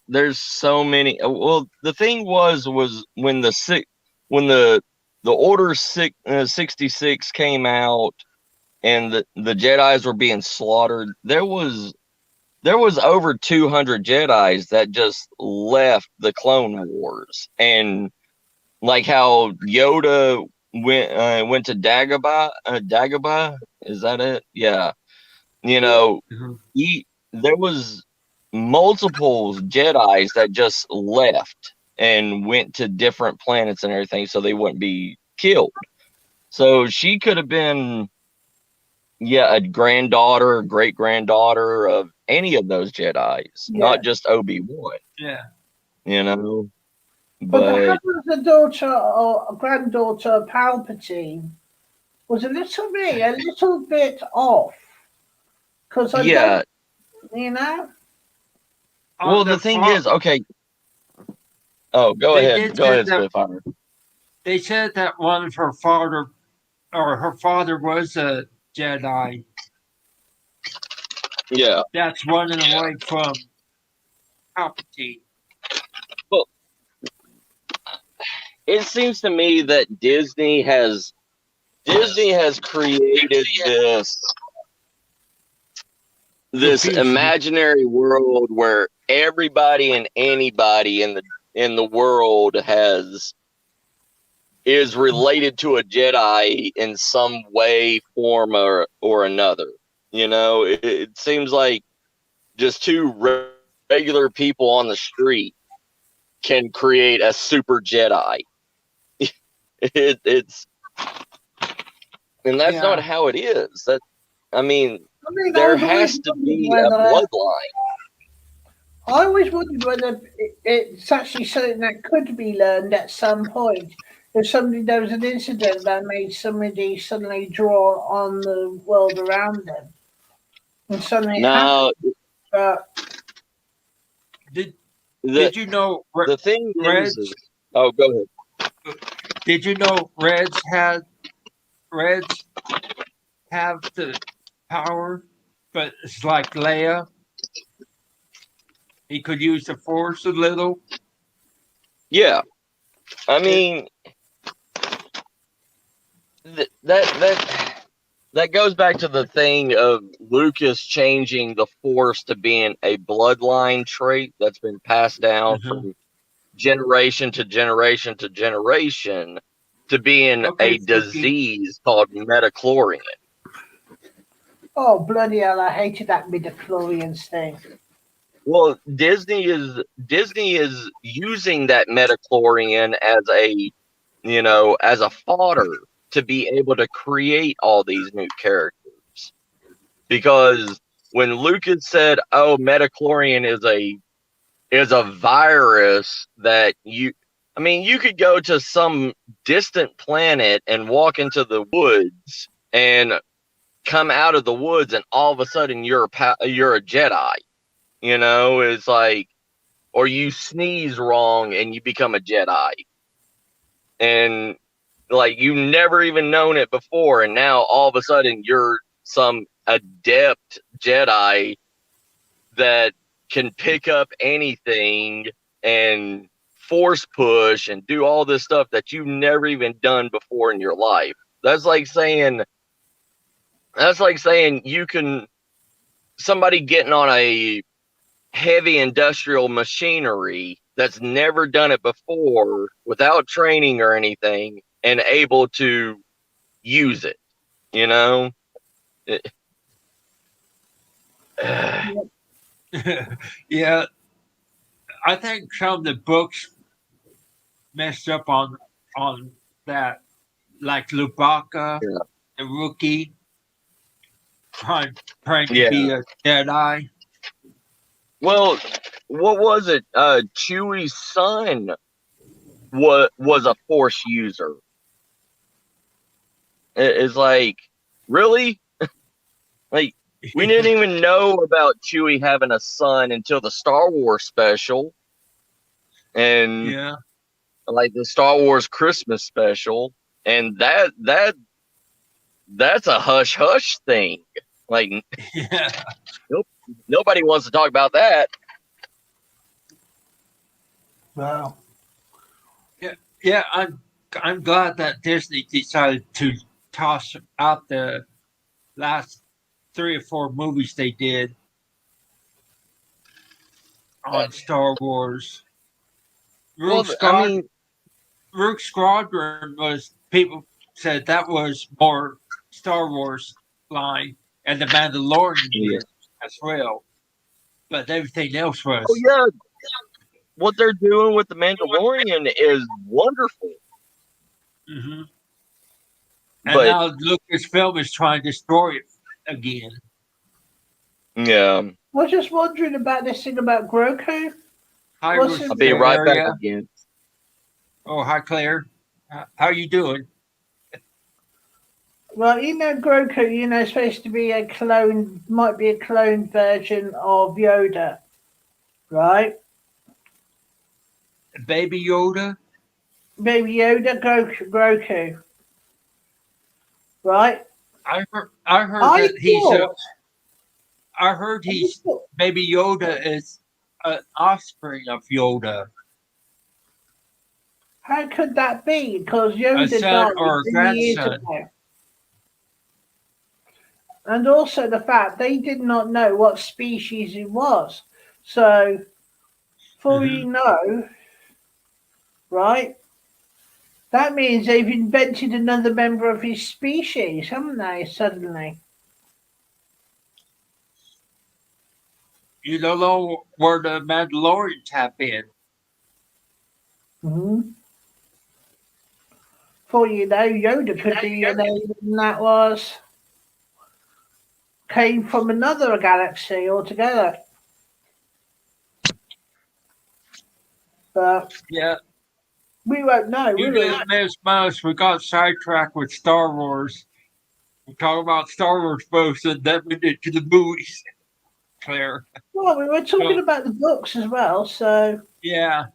There's so many. Well, the thing was when the Order 66 came out and the Jedi's were being slaughtered. There was over 200 Jedi's that just left the Clone Wars, and like how Yoda went to Dagobah. Dagobah, is that it? Yeah. You know, there was multiple Jedi's that just left and went to different planets and everything, so they wouldn't be killed. So she could have been, yeah, a granddaughter, great granddaughter of any of those Jedi's, Yeah. not just Obi-Wan. yeah. You know, But the but having a daughter or a granddaughter of Palpatine was a little bit off. Because I yeah. don't, you know? Well, the thing is, okay. Oh, go they ahead, did say that Spitfire. they said that one of her father was a Jedi. Yeah. That's running away from Palpatine. Well, it seems to me that Disney has created this imaginary world where everybody and anybody in the world is related to a Jedi in some way, form, or another. It seems like just two regular people on the street can create a super Jedi. It's and that's not Yeah. how it is. I mean, I mean, there has to be a bloodline. I always wondered whether it's actually something that could be learned at some point. If there was an incident that made somebody suddenly draw on the world around them, and suddenly it happened. Now, But Did the Did you know the thing is, Reds? oh, go ahead. Did you know Reds have the power, but it's like Leia. He could use the Force a little. Yeah, I It, mean that goes back to the thing of Lucas changing the Force to being a bloodline trait that's been passed down Mhm. from generation to generation to generation to being Okay, a Spooky. disease called metachlorian. oh bloody hell, I hated that midichlorians thing. Well, Disney is using that metachlorian as a fodder to be able to create all these new characters. Because when Lucas said, "Oh, metachlorian is a virus that you could go to some distant planet and walk into the woods and come out of the woods and all of a sudden you're a Jedi." It's like, or you sneeze wrong and you become a Jedi. And like you never even known it before, and now all of a sudden you're some adept Jedi that can pick up anything and force push and do all this stuff that you've never even done before in your life. That's like saying you can somebody getting on a heavy industrial machinery that's never done it before without training or anything and able to use it, you know? It- Yeah, I think some of the books messed up on that, like Lubaka, yeah. the rookie, trying to Yeah. be a Jedi. Well, what was it? Chewie's son was a force user. It's like, really? Like, we didn't even know about Chewie having a son until the Star Wars special and Yeah, like the Star Wars Christmas special, and that's a hush hush thing. Like, yeah, nope, nobody wants to talk about that. Wow. yeah, yeah. I'm glad that Disney decided to toss out the last 3 or 4 movies they did on Star Wars. Rogue Well, I Squad, mean, Rogue Squadron was people said that was more Star Wars line, and the Mandalorian yeah. did as well. But everything else Oh was. yeah, what they're doing with the Mandalorian is wonderful. Hmm. And But now Lucasfilm is trying to destroy it again. yeah, I was just wondering about this thing about Groku. Hi, What's his I'll be Rooster name? right back area. again. Oh, hi, Claire. How you doing? Well, Groku, supposed to be a clone, might be a cloned version of Yoda, right? Baby Yoda? Baby Yoda, Groku, right? I heard I that thought, I heard I he's thought, Baby Yoda is an offspring of Yoda, how could that be? Because a Yoda son died or a many years grandson. ago. And also the fact they did not know what species it was. So, for Hmm. you know, right, That means they've invented another member of his species, haven't they, suddenly? You don't know where the Mandalorians have been. Mm-hmm. For you know, Yoda could be an alien that came from another galaxy altogether. But Yeah, we won't know, you will just missed most. We got sidetracked with Star Wars. We talk about Star Wars most, and then we did to the movies. Claire. we? Well, we were talking So about the books as well, so yeah,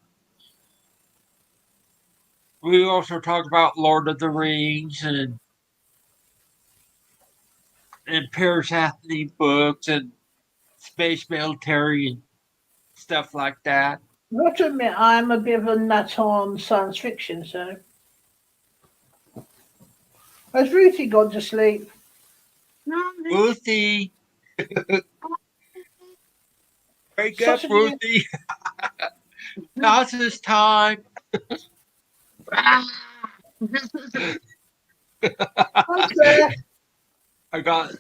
we also talk about Lord of the Rings and Paris Anthony books and space military and stuff like that. I have to admit I'm a bit of a nut on science fiction, so has Ruthie gone to sleep? Ruthie, wake up, Sausages? Ruthie. Now's his time. Hi Claire. I got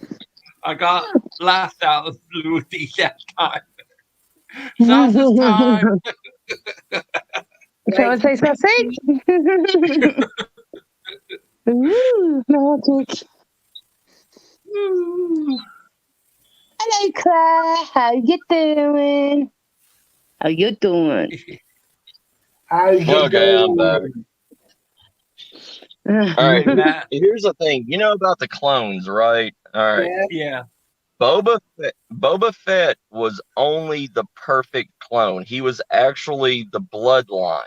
I got laughed out of Ruthie that time. Now's his time. Shall I say sausage? Ooh, magic. Hello, Claire. How you doing? How you doing? How's your Okay, I'm back. day? All right, Matt, here's the thing. You know about the clones, right? All right. Yeah. yeah. Boba Fett was only the perfect clone. He was actually the bloodline.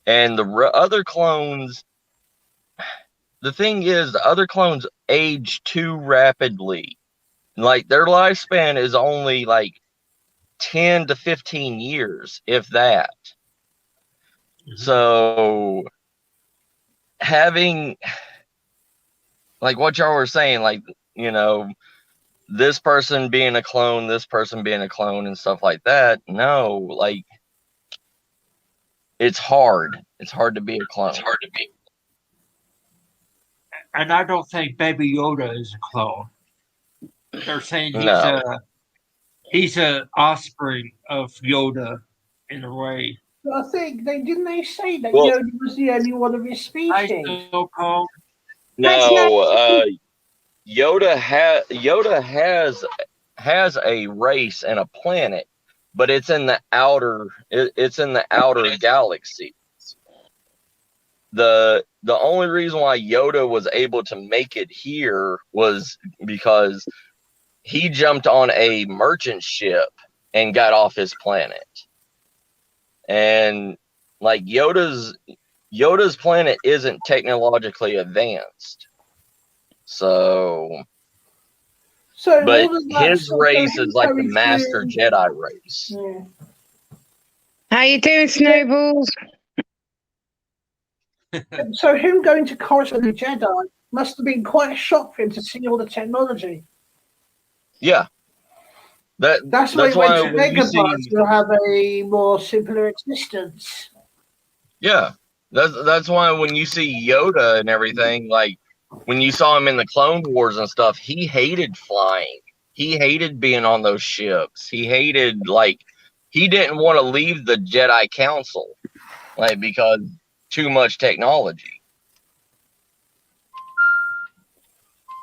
And the other clones, the thing is, the other clones age too rapidly. Like their lifespan is only like 10 to 15 years, if that. So having, like what y'all were saying, like, you know, this person being a clone, this person being a clone and stuff like that. No, like it's hard. It's hard to be a clone. It's hard to be. And I don't think Baby Yoda is a clone. They're saying No. he's a offspring of Yoda in a way. I think they say that Well, Yoda was the only one of his I species. still call That's not. no, Yoda has a race and a planet, but it's in the outer galaxy. The only reason why Yoda was able to make it here was because he jumped on a merchant ship and got off his planet. And like Yoda's planet isn't technologically advanced. So So but all of that his stuff, so race him is like the going master through. Jedi race. Yeah. How you doing, Snowballs? So him going to Coruscant with the Jedi must have been quite a shock for him to see all the technology. Yeah. That's why he That's went why to when you Dagobah see to have a more simpler existence. yeah. That's why when you see Yoda and everything, like when you saw him in the Clone Wars and stuff, he hated flying. He hated being on those ships. He hated he didn't want to leave the Jedi Council, like because too much technology.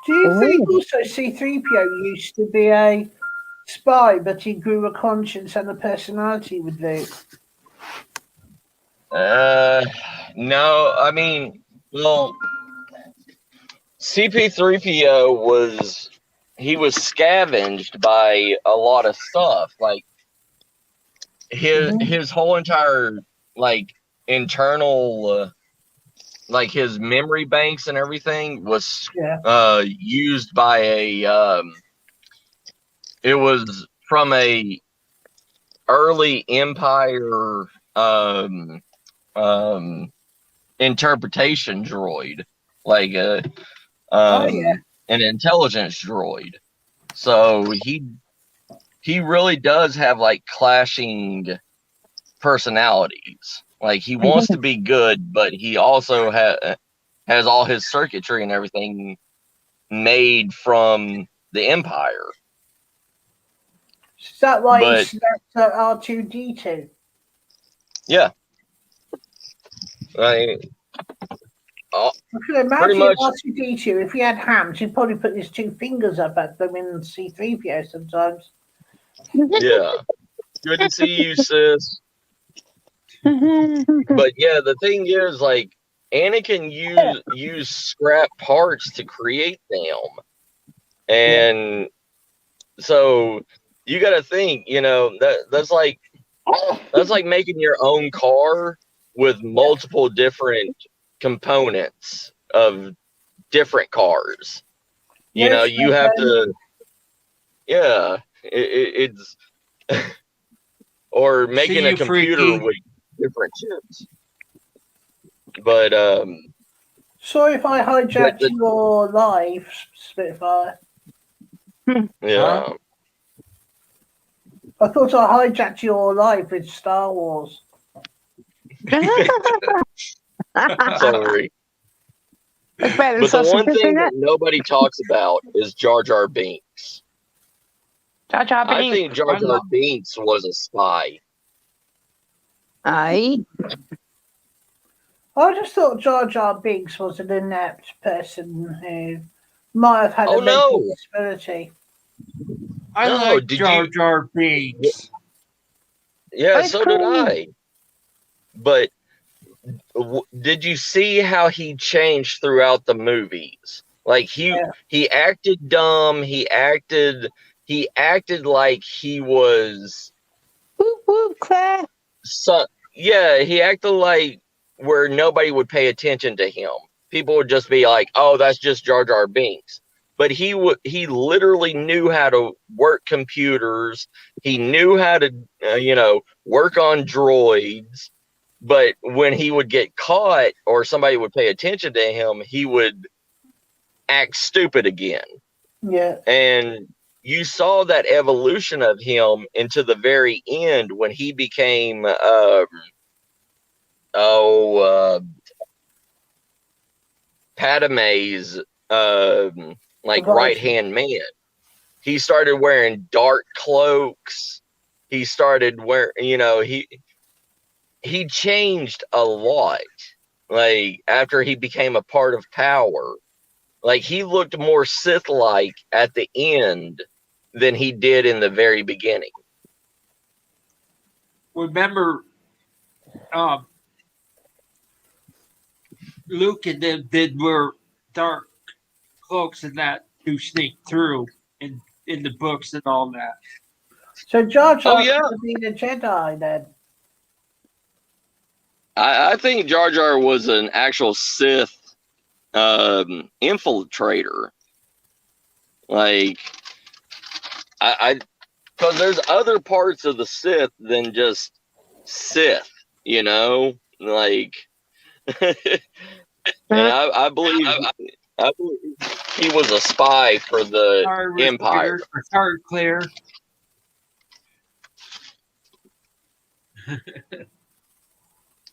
Do you think Ooh. also C3PO used to be a spy, but he grew a conscience and a personality with Luke? No, I mean, well, CP3PO was scavenged by a lot of stuff. Like Mm-hmm. his whole entire like internal like his memory banks and everything was Yeah. used by a it was from a early Empire um interpretation droid, like Oh yeah. an intelligence droid. So he really does have like clashing personalities. Like he wants to be good, but he also has all his circuitry and everything made from the Empire. Is that why he But slept at R2D2? yeah, like I can pretty imagine much. R2D2, if he had hands, he'd probably put his 2 fingers up at them in C3PO sometimes. Yeah, good to see you, sis. But yeah, the thing is, like, Anakin use scrap parts to create them, and so you got to think, that's like making your own car with multiple different components of different cars. Yes, You have to, yeah, it's or See making a you, computer Freaky. with different chips. But sorry if I but hijacked your live, Spitfire. Huh? yeah. I thought I hijacked your live with Star Wars. Sorry. It's better than But the one sausages, thing isn't that it? nobody talks about is Jar Jar Binks. Jar Jar I Binks. think Jar I Jar love. Binks was a spy. Aye. I just thought Jar Jar Binks was an inept person who might have had Oh a mental no, disability. I no! like Did you? Jar Jar Binks. Oh, Yeah, it's so did cool. I. But did you see how he changed throughout the movies? Like Yeah. he acted dumb. He acted like he was. Whoop, whoop, Claire. So yeah, he acted like where nobody would pay attention to him. People would just be like, "Oh, that's just Jar Jar Binks." But he literally knew how to work computers. He knew how to work on droids. But when he would get caught or somebody would pay attention to him, he would act stupid again. Yeah. And you saw that evolution of him into the very end when he became Padme's like right Advisor. hand man. He started wearing dark cloaks. He started wearing, he changed a lot. Like after he became a part of power, like he looked more Sith-like at the end than he did in the very beginning. Remember, um, Luke and them did wear dark cloaks and that to sneak through in the books and all that. So Jar Oh Jar yeah, could have been a Jedi then. I think Jar Jar was an actual Sith infiltrator. Like I because there's other parts of the Sith than just Sith, like, and I believe he was a spy for the Sorry, Empire. Sorry, Claire.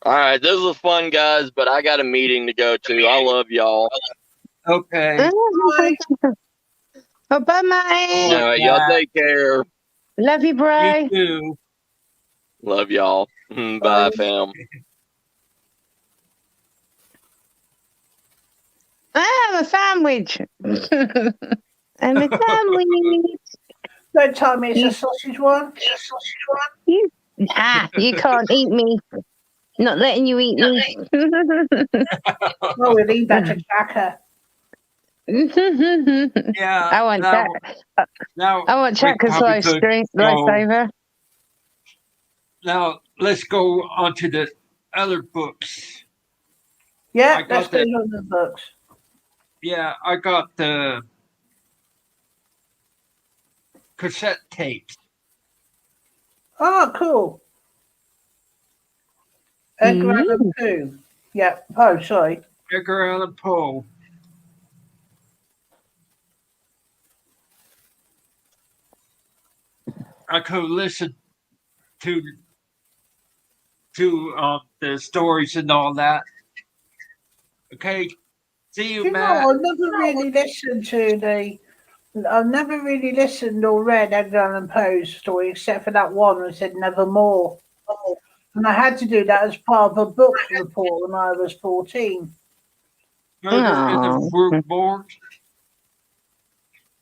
All right, this was fun, guys, but I got a meeting to go to. I love y'all. Okay. Oh, bye, mate. All right, y'all take care. Love you, You bro. too. Love y'all. Bye, fam. I'm a sandwich. I'm a sandwich. Don't tell me it's a sausage one. You can't eat me. Not letting you eat me. Oh, we'll leave that to Chaka. Yeah. I want now, that. now I want we Chaka's probably could go. lifesaver. Now let's go on to the other books. Yeah, I let's got go the on the books. yeah, I got the cassette tapes. Oh, cool. Edgar Allan Poe. Yeah. Oh, sorry. Edgar Allan Poe. I could listen to to the stories and all that. Okay, see you, Do you Matt. know, I never really listened to I've never really listened or read Edgar Allan Poe's story except for that one that said Nevermore. And I had to do that as part of a book report when I was 14. Murder in the Oh. Root Board.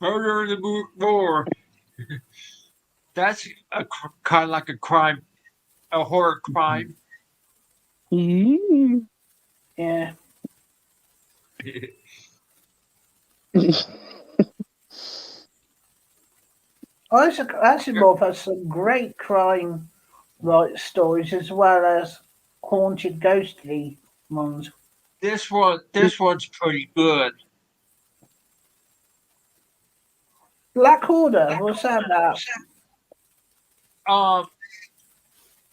Murder in the Root Board. That's kind of like a crime, a horror crime. Mm. Yeah. Asimov has some great crime stories as well as haunted ghostly ones. This one's pretty good. Black Order, what's that about? Um,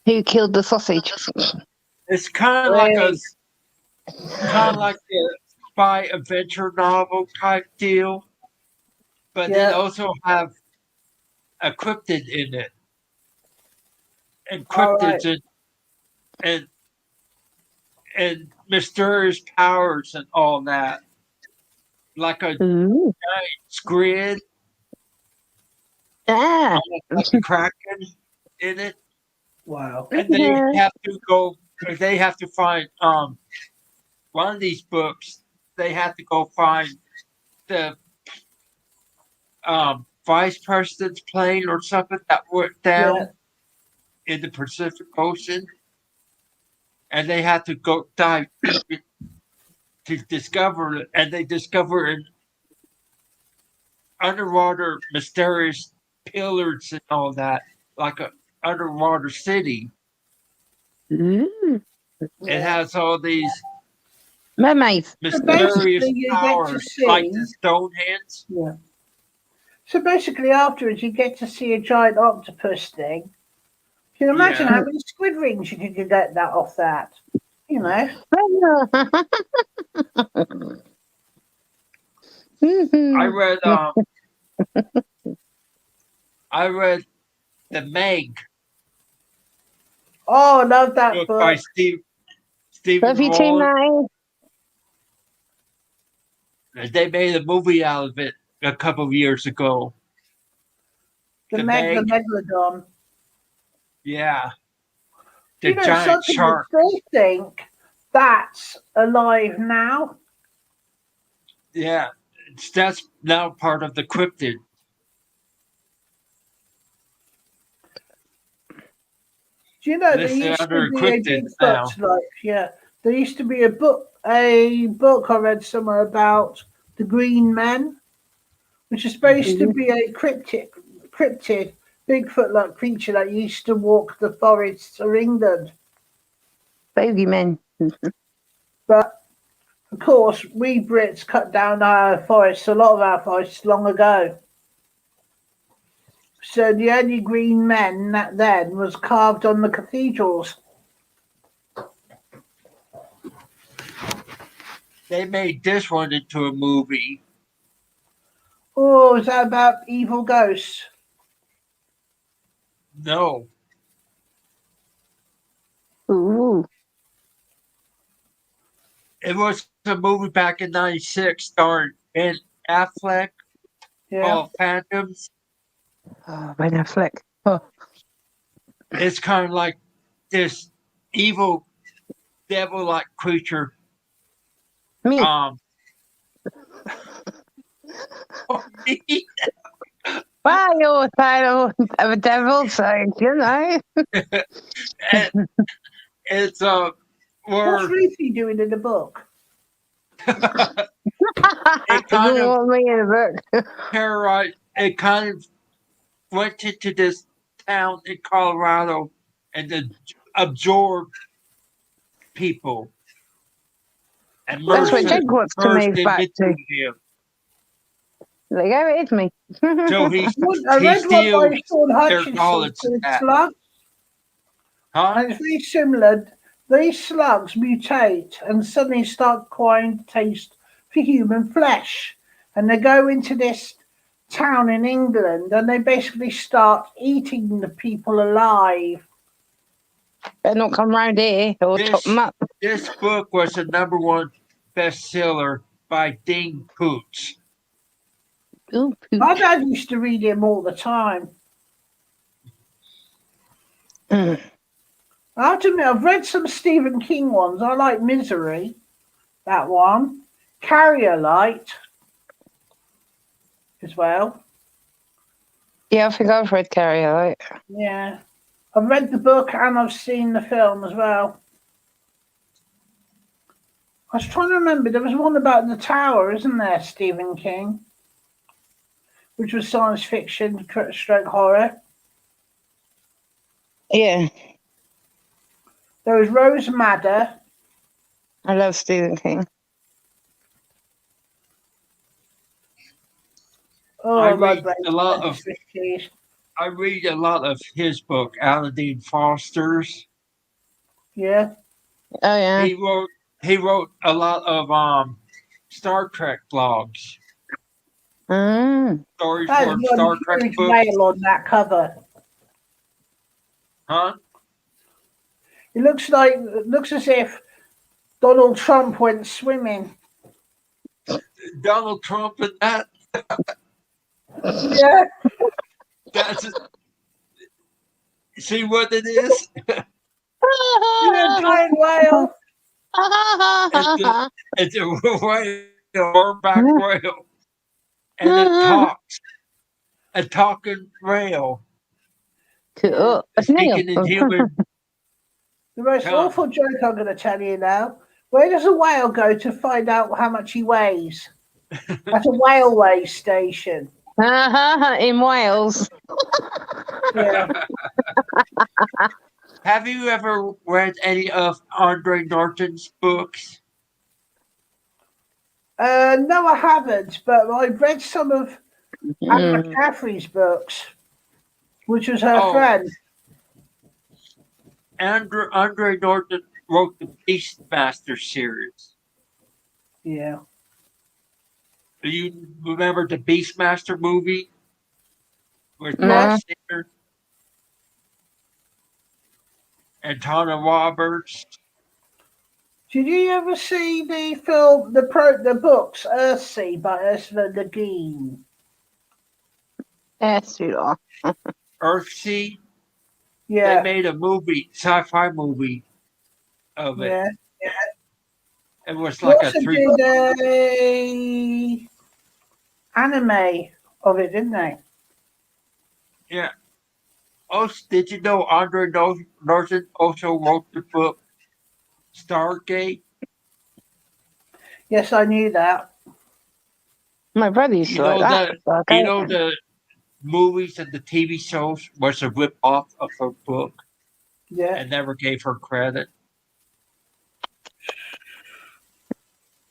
Who killed the sausage? it's kind of like a spy adventure novel type deal, but they Yeah, also have a cryptid in it, and all right. cryptids and and mysterious powers and all that, like a Ooh. squid, Ah. like a kraken in it, Wow. and they Yeah. have to go. They have to find one of these books. They have to go find the vice president's plane or something that went Yeah, down in the Pacific Ocean, and they have to go dive deep to discover it. And they discover an underwater mysterious pillars and all that, like a underwater city. Ooh. It yeah. has all these Mermaids. So mysterious basically, you get to powers, like see. the Stonehenge. Yeah. So basically, afterwards, you get to see a giant octopus thing. Can you imagine Yeah, how many squid rings you could get that off that? You know. I Mhm. read. I read the Meg Oh, I love that book by book. Stephen Love you too, Hall. Matty. They made a movie out of it a couple of years ago. The The Meg, Megalodon. yeah, the You know giant something? I shark. still think that's alive now. Yeah, that's now part of the cryptid. Do you know there Listed used to under be a cryptids now. Bigfoot yeah. There used to be a book I read somewhere about the Green Men, which is supposed to Mhm. be a cryptid Bigfoot like creature that used to walk the forests of England. Bogeymen. But of course, we Brits cut down our forests, a lot of our forests, long ago. So the only green men that then was carved on the cathedrals. They made this one into a movie. Oh, is that about evil ghosts? No, Ooh. it was a movie back in '96 starring Ben Affleck Yeah. called Phantoms. Oh, Ben Affleck. Oh. It's kind of like this evil devil-like creature. Me. Um, Well, you're a fan of a devil, so you know. and it's What's where Ruthie doing in the book? it You kind wouldn't of want me in a book. terrorized. It kind of went into this town in Colorado and then absorbed people and That's where merged, Jake wants to merged move them back to. into him. There you go, it is me. So I he read one by steals Sean their Hutchinson knowledge and called that, Slug, huh? and it's very similar. These slugs mutate and suddenly start acquiring taste for human flesh. And they go into this town in England and they basically start eating the people alive. Better not come round here or chop them up. This book was the #1 bestseller by Dean Poots. Ooh, My pooch. dad used to read him all the time. Mm. I have to admit, I've read some Stephen King ones. I like Misery, that one. Carrier Light as well. Yeah, I think I've read Carrier Light. Yeah. I've read the book and I've seen the film as well. I was trying to remember, there was one about the tower, isn't there, Stephen King? Which was science fiction, stroke horror. Yeah, There was Rose Madder. I love Stephen King. I Oh, my read brain a lot went of to Swiss I read a lot of his book, Alan Dean Foster's. Yeah. Oh yeah. He wrote a lot of Star Trek blogs, Mm. stories There's for one Star Trek huge books. whale on that cover. Huh? It looks as if Donald Trump went swimming. Donald Trump and that Yeah. that's see what it is? Yeah, giant whale. It's a whale, hornback whale. And it talks. A talking whale. Cool. Speaking in human The most tongue. awful joke I'm going to tell you now. Where does a whale go to find out how much he weighs? At a whaleway station. In Wales. Yeah. Have you ever read any of Andre Norton's books? No, I haven't, but I've read some of Anne Mm. McCaffrey's books, which was her Oh, friend. Andre Norton wrote the Beastmaster series. Yeah. Do you remember the Beastmaster movie with No. Mark Singer and Tana Roberts? Did you ever see the film, the books, Earthsea by Ursula Le Guin? Yes, you are. Earthsea? They Yeah. made a movie, sci-fi movie of it. Yeah. It was They like a also three. did a anime of it, didn't they? Yeah. Oh, did you know Andre Norton also wrote the book Stargate? Yes, I knew that. My brother used You to like know that. that. Okay. You know the movies and the TV shows was a rip off of her book Yeah. and never gave her credit.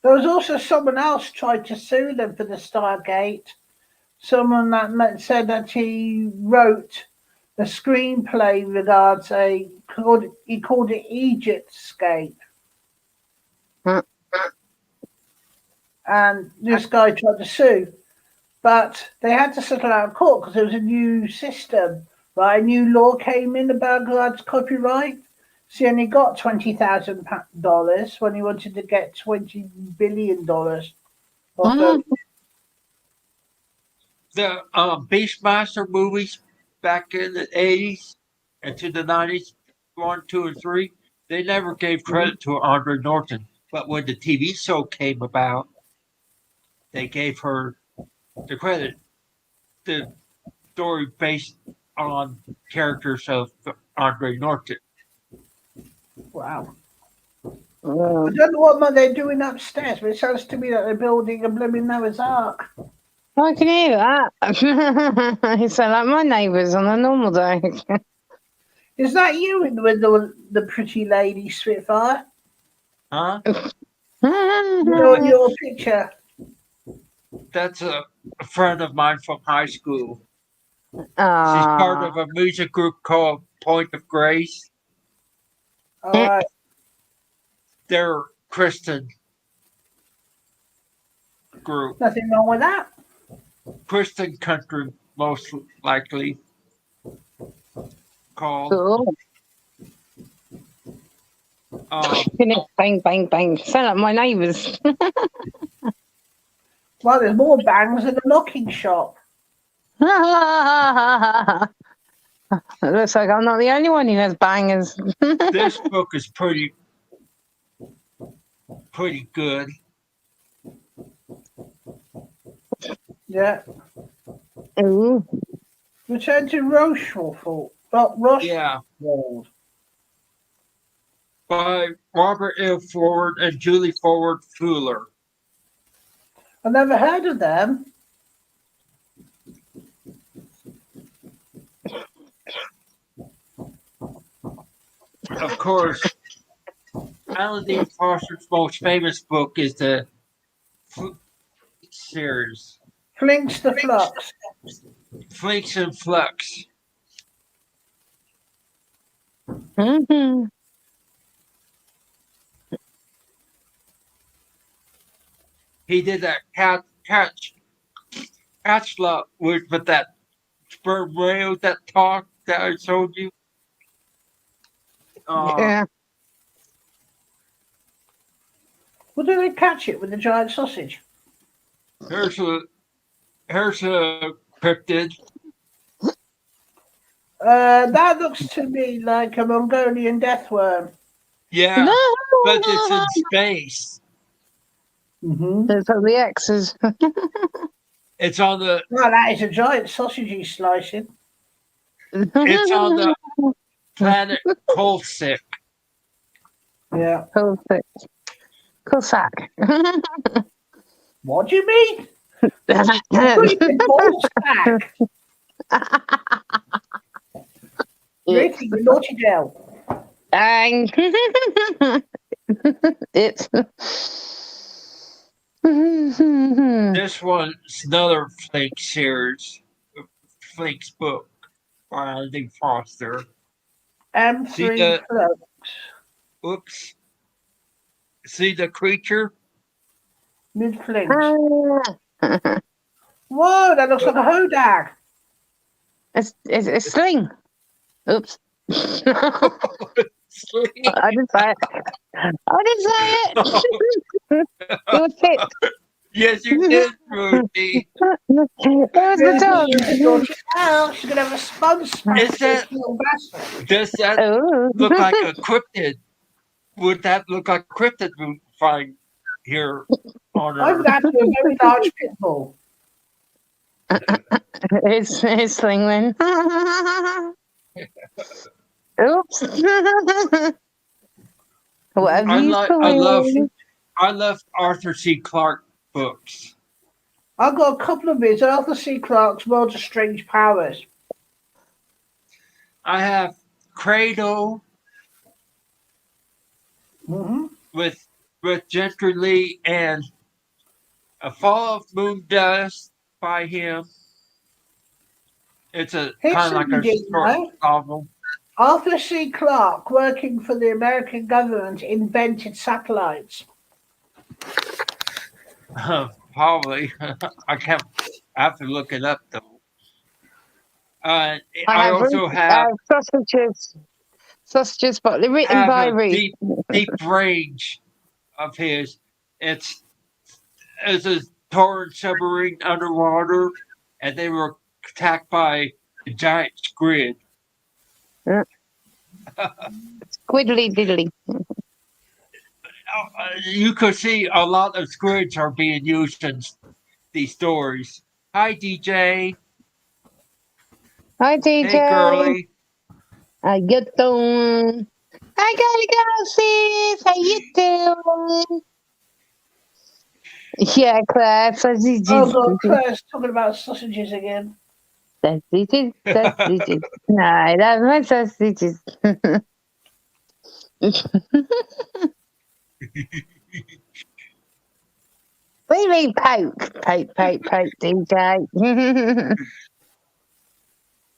There was also someone else tried to sue them for the Stargate. Someone that said that he wrote a screenplay regards he called it Egyptscape. Hmm. And this guy tried to sue, but they had to settle out of court because there was a new system, right? A new law came in about God's copyright. So he only got $20,000 when he wanted to get $20 billion off Mm. of. The Beastmaster movies back in the 80s and to the 90s, 1, 2, and 3, they never gave credit to Andre Norton. But when the TV show came about, they gave her the credit. The story based on characters of Andre Norton. Wow. I Mm. don't know what they're doing upstairs, but it sounds to me like they're building a blooming Noah's Ark. I can hear that. You sound like my neighbours on a normal day. Is that you with the pretty lady Spitfire? Huh? In your picture. That's a friend of mine from high school. She's part of a music group called Point of Grace. All right. They're Christian group. Nothing wrong with that. Christian country, most likely called. Cool. Bang, bang, bang. Sound like my neighbours. Well, there's more bangs in the knocking shop. It looks like I'm not the only one who has bangers. This book is pretty good. Yeah. Ooh. Return to Rochefort. Not Rochefort. Yeah, by Robert L. Ford and Julie Forward Fuller. I never heard of them. Of course, Alan D. Foster's most famous book is the Flux series, Flinks the Flux. Flinks and Flux. Mm-hmm. He did that catch lot with that sperm whale that talk that I told you. Yeah. Well, do they catch it with the giant sausage? Here's a cryptid. That looks to me like a Mongolian death worm. Yeah, No. but it's in space. Mm-hmm. There's all the X's. It's on the Well, that is a giant sausage he's slicing. it's on the planet Kolsik. Yeah. Cossack. What do you mean? Creeping ball sack. Ricky, the naughty Dell. Bang. It's. This one's another Flake series, Flake's book by Andy Foster. See M3 the- Flux. Oops. See the creature? Mid flinks. Whoa, that looks like a hodag. It's a sling. Oops. I didn't say it. I didn't say it. It was fit. Yes, you did, Rudy. It was the dog. Oh, she's gonna have a sponge smash. Is that- little bastard. Does that Oh. look like a cryptid? Would that look like a cryptid we find here on I would Earth? have to be a very large pit bull. It's sling then. Oops. Whatever I you love Arthur C. Clarke books. I've got a couple of bits. Arthur C. Clarke's World of Strange Powers. I have Cradle Mm-hmm. with Gentry Lee and A Fall of Moon Dust by him. It's a Here's kind of like something a you didn't short know. novel. Arthur C. Clarke, working for the American government, invented satellites. Probably. I have to look it up though. I have also have sausages, but they're written by a Reed. deep range of his. It's a torrent submarine underwater, and they were attacked by a giant squid. Squiddly diddly. You could see a lot of squids are being used in these stories. Hi, DJ. Hi, DJ. Hey, girly. How you doing? I gotta go, sis. How you doing? Yeah, Claire. Sausages. Oh, God, Claire's talking about sausages again. Sausages. No, that's my sausages. What do you mean poke, DJ?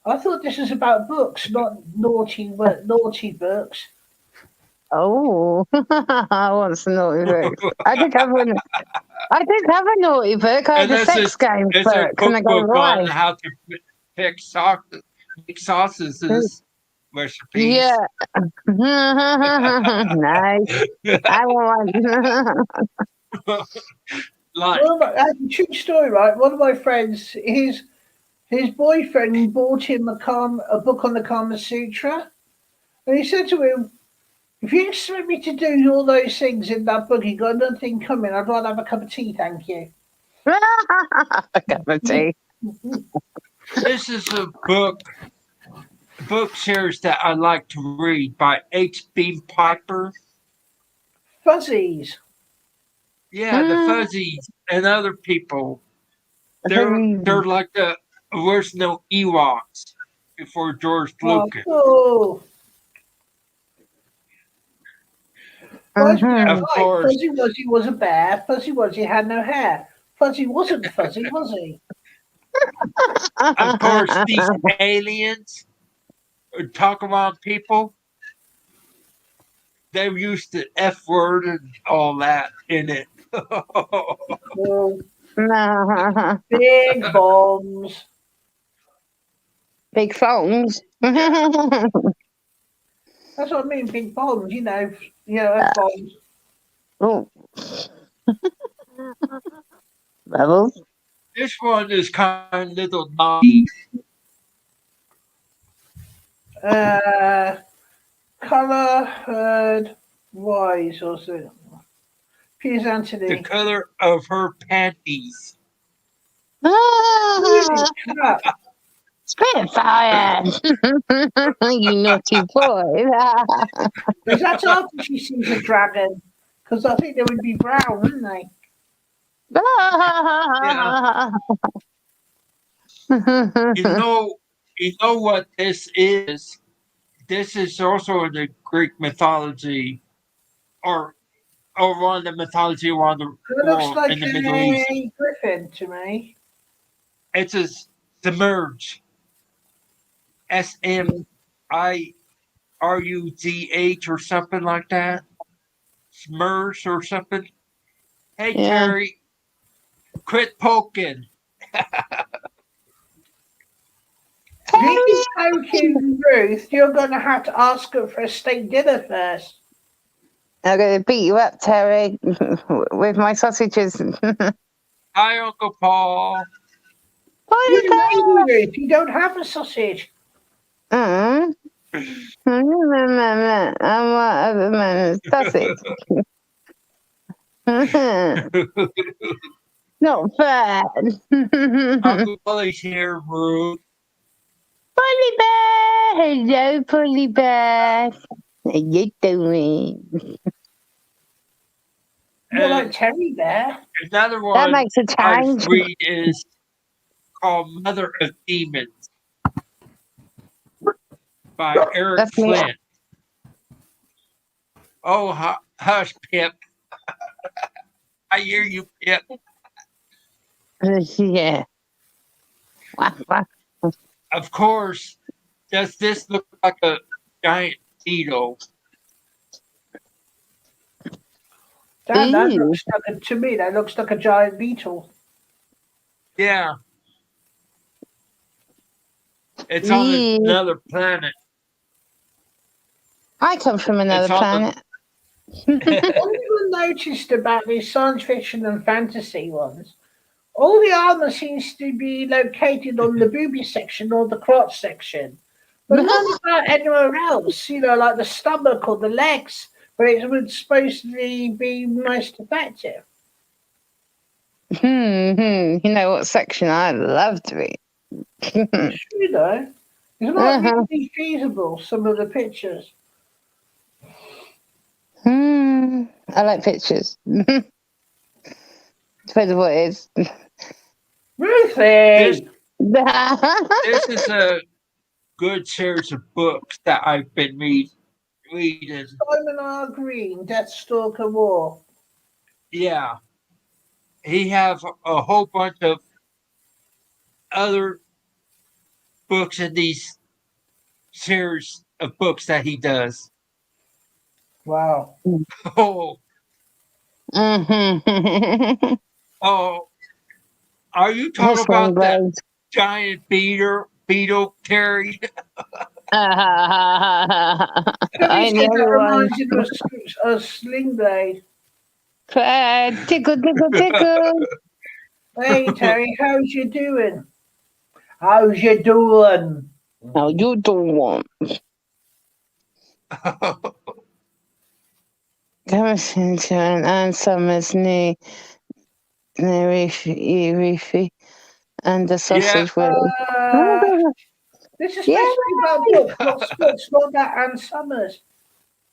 I thought this was about books, not naughty books. Oh, I want some naughty book. I did have a naughty book. I had a sex game It's a book. Can I go cookbook on live? how to make sauces Rest in peace. Yeah. Nice. I want Like, One of my, true story, right? One of my friends, his boyfriend bought him a book on the Kama Sutra, and he said to him, "If you expect me to do all those things in that book, you got nothing coming. I'd rather have a cup of tea, thank you." a cup of tea. this is a book series that I like to read by H.B. Piper. Fuzzies. Yeah, the Fuzzies and other people. They're like the original Ewoks before George Oh, Lucas. cool. Fuzzy Of Mhm. course, Wuzzy was a bear. Fuzzy Wuzzy had no hair. Fuzzy wasn't fuzzy, was he? these aliens talk about people. They used the F word and all that in it. Well, big bombs. Big phones. That's what I mean, big bombs. F bombs. Oh, bubbles. This one is kind of little naughty. Color Herd Wise or so. Piers The Anthony. color of her panties. Holy crap. Spitfire! You naughty boy. Is that after she sees a dragon? Because I think they would be brown, wouldn't they? Yeah, you know, you know what this is. This is also in the Greek mythology, or around the mythology around the It looks world like in the Middle East. a griffin to me. It's a submerge. SMIRUGH or something like that. Smurge or something. Hey Yeah. Terry, quit poking. If you keep poking Ruth, you're going to have to ask her for a steak dinner first. I'm going to beat you up, Terry, with my sausages. Hi, Uncle Paul. You're a lady, Polygon! Ruth. You don't have a sausage. Mm. I'm a man sausage. Not fair. Uncle Paul's here, Ruth. Polly Bear! Hello, Polly Bear. How you doing? You're like Terry Bear. Another That one makes a I change. read is called Mother of Demons by Eric That's me. Flint. Oh, hush, Pip. I hear you, Pip. Yeah. Wah. Of course, does this look like a giant beetle? That Ooh. looks like to me. That looks like a giant beetle. Yeah, it's on Ooh. another planet. I come from another It's on planet. One thing I noticed about these science fiction and fantasy ones, all the armor seems to be located on the booby section or the crotch section, but none about anywhere else. Like the stomach or the legs, where it would supposedly be most effective. You know what section I'd love to be? It's true though. It's not really feasible. Some of the pictures. I like pictures. Depends on what it is. Ruthie. This is a good series of books that I've been reading. Simon R. Green, Deathstalker War. Yeah, he have a whole bunch of other books in these series of books that he does. Wow. Oh, oh, are you talking This one about that blows. giant beetle, Terry? Somebody I said that know one. reminds you of a sling blade. Tickle, tickle, tickle. Hey Terry, how's you doing? How's you doing? Now you don't want. Coming and Summers knee, Reefy, and the Yeah. sausage roll. This is Yeah. supposed to be about books, not sports, not that Ann Summers.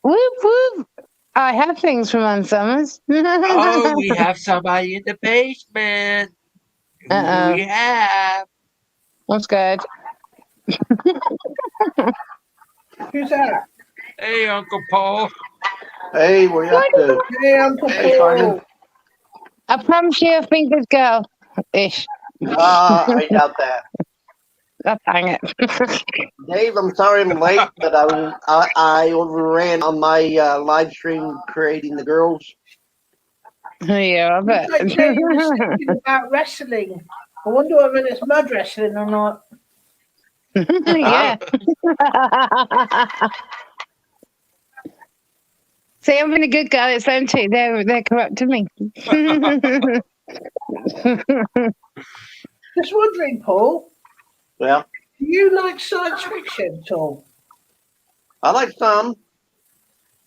Whoop whoop. I have things from Ann Summers. Oh, we have somebody in the basement. Who do Uh-oh. we have? I'm scared. Who's that? Hey, Uncle Paul. Hey, where you up to? Hey, Uncle Hey, Simon. Paul. I promise you I've been good girl. Ish. I doubt that. Oh, dang it. Dave, I'm sorry I'm late, but I overran on my live stream creating the girls. Yeah, I bet. Looks like Terry was thinking about wrestling. I wonder whether it's mud wrestling or not. Yeah. See, I'm being a good girl. It's them too. They're corrupting me. Just wondering, Paul, Well, do you like science fiction at all? I like some.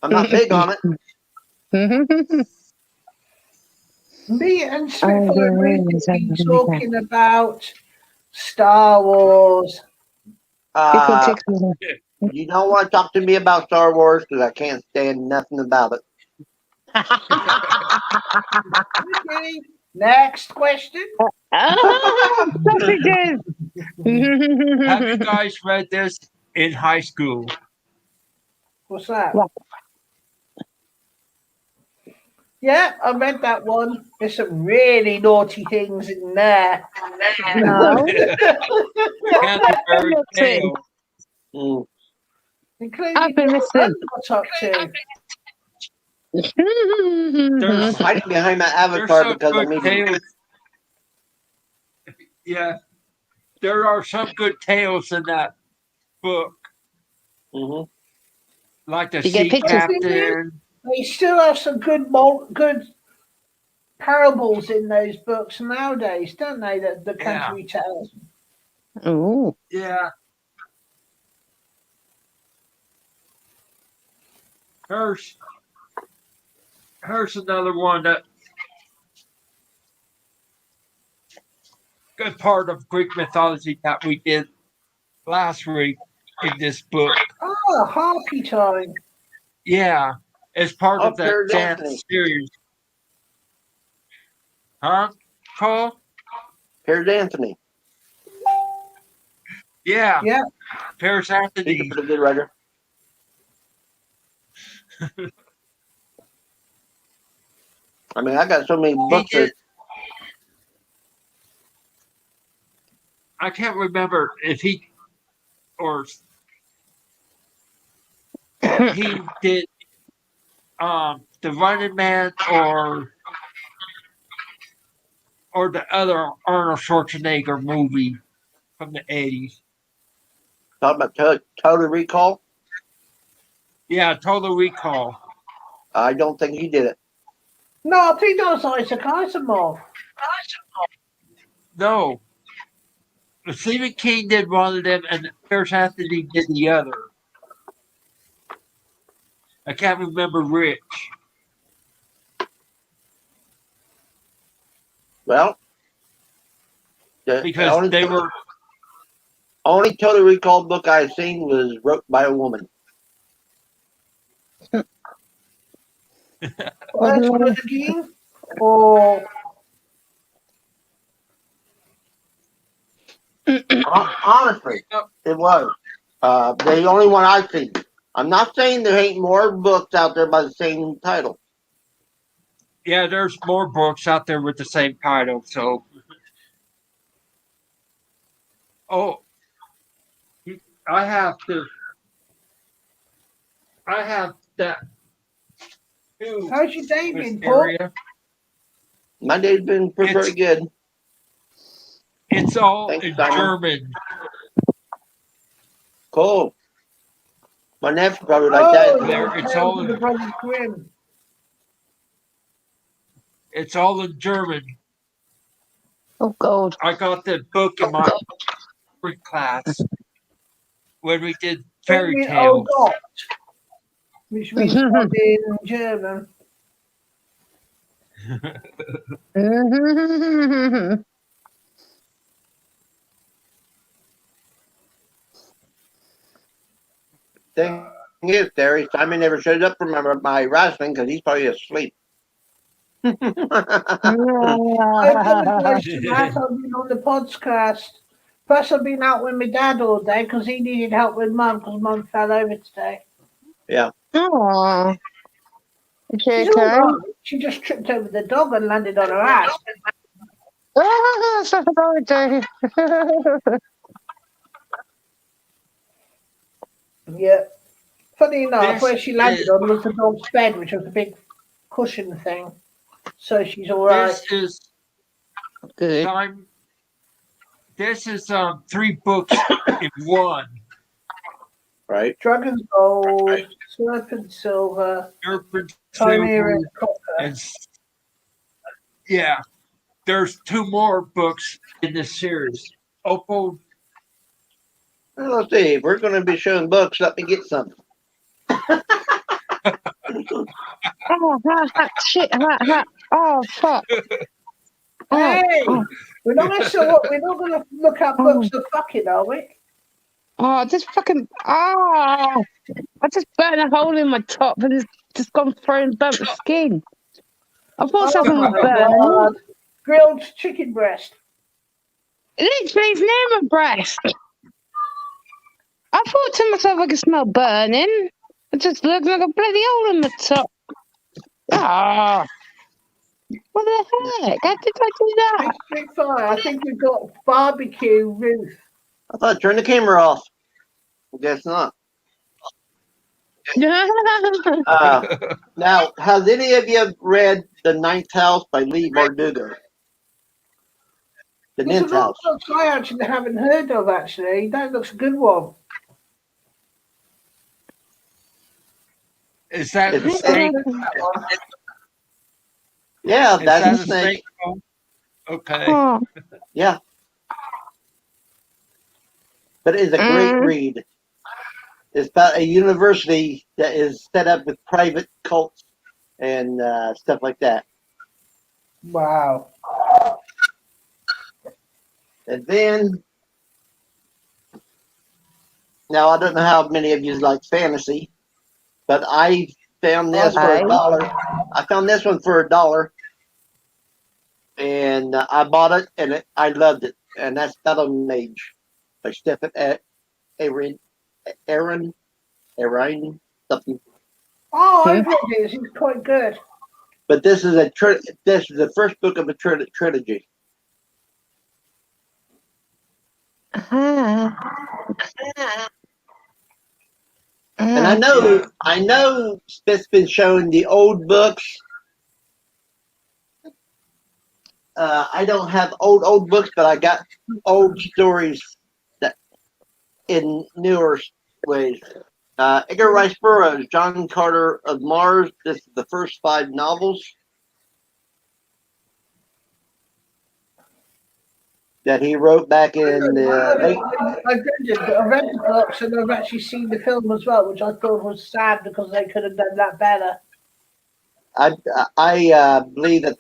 I'm not big on it. Me and Oh, Spitfire yeah, Ruth have been exactly. talking about Star Wars. Tickle, Uh, tickle. you don't want to talk to me about Star Wars because I can't stand nothing about it. Okay, next question. Oh, sausages. Have you guys read this in high school? What's that? What? Yeah, I read that one. There's some really naughty things in there. No. Canterbury Listen. Tale. Mm. Including I've been what listening. got up to. There's I'm hiding behind my there's avatar some because good I'm eating. tales. Yeah, there are some good tales in that book, Hmm. like the You get Sea pictures. Captain. They still have some good parables in those books nowadays, don't they? The Yeah, country tales. Ooh. yeah. Here's here's another one that good part of Greek mythology that we did last week in this book. Oh, Harpy Time. Yeah, it's part Oh, of that Pure dance Destiny. series. Huh, Paul? Here's Anthony. Yeah, Yeah, Paris He's a Anthony. pretty good writer. I mean, I got so many He books. did. I can't remember if he or he did the Running Man or the other Arnold Schwarzenegger movie from the 80s. Talking about Total Recall. Yeah, Total Recall. I don't think he did it. no, I think that was Isaac Asimov. No, Stephen King did one of them, and Paris Anthony did the other. I can't remember which. Well, the Because they were. only Total Recall book I've seen was wrote by a woman. Let's put it again. Or Honestly, it was. The only one I've seen. I'm not saying there ain't more books out there by the same title. Yeah, there's more books out there with the same title. So, oh, I have to. I have that too, how's your day Miss been, Paul? Area. My day's been pretty good. It's all Thanks, in Simon. German. Cool. My nephew probably like that. There, it's all the in, Brothers Grimm. it's all in German. Oh God. I got the book in my class when we did fairy Oh tales. God, which means God in German. Thing is, Terry, Simon never showed up for my wrestling because he's probably asleep. I apologise to that. I've been on the podcast. Plus, I've been out with my dad all day because he needed help with Mum because Mum fell over today. Yeah. Oh, is she She's all okay? right. She just tripped over the dog and landed on her ass. Oh, such a bad day. Yeah. Funny enough, where This she landed is on was the dog's bed, which was a big cushion thing. So she's all right. this is Good. time. This is 3 books in one. Right. Dragon's Gold, Serpent Silver, Serpent Chimera Silver Copper. and yeah, there's 2 more books in this series. Opal. Well, let's see. If we're going to be showing books, let me get some. Oh, shit. Oh, fuck. Hey, Oh, we're not going to look at books of fucking, are we? oh, just fucking. Oh, I just burnt a hole in my top and it's just gone through and burnt the skin. I thought something was my burning. God. Grilled chicken breast. Literally, it's near my breast. I thought to myself I could smell burning. It just looked like a bloody hole in the top. Ah, what the heck? How did I do that? Big fire. I think we've got barbecue Ruth. I thought turn the camera off. I guess not. Now, has any of you read The Ninth House by Lee Bardugo? The There's a Ninth lot of House. books I actually haven't heard of, actually. That looks a good one. Is that a It's- snake? Yeah, Is that's that a snake. Oh, okay. Oh, Yeah. But it's a great read. It's about a university that is set up with private cults and stuff like that. Wow. And then, now I don't know how many of you like fantasy, but I found this for Aye. $1. I found this one for $1, and I bought it, and I loved it. And that's Battle Mage by Stephen Aaron, something. Oh, I've read it. It's quite good. But this is this is the first book of a trilogy. And I know Smith's been showing the old books. I don't have old books, but I got old stories that in newer ways. Edgar Rice Burroughs, John Carter of Mars. This is the first 5 novels that he wrote back in the late. I've read the books and I've actually seen the film as well, which I thought was sad because they could have done that better. I believe that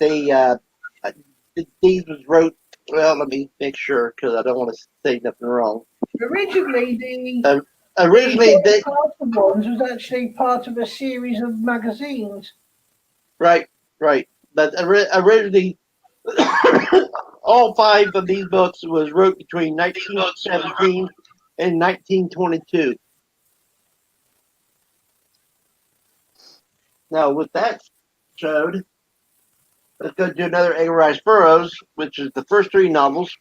these was wrote. Well, let me make sure because I don't want to say nothing wrong. Originally, the ones was actually part of a series of magazines. Right. But originally, all 5 of these books was wrote between 1917 and 1922. Now, with that showed, let's go do another Edgar Rice Burroughs, which is the first 3 novels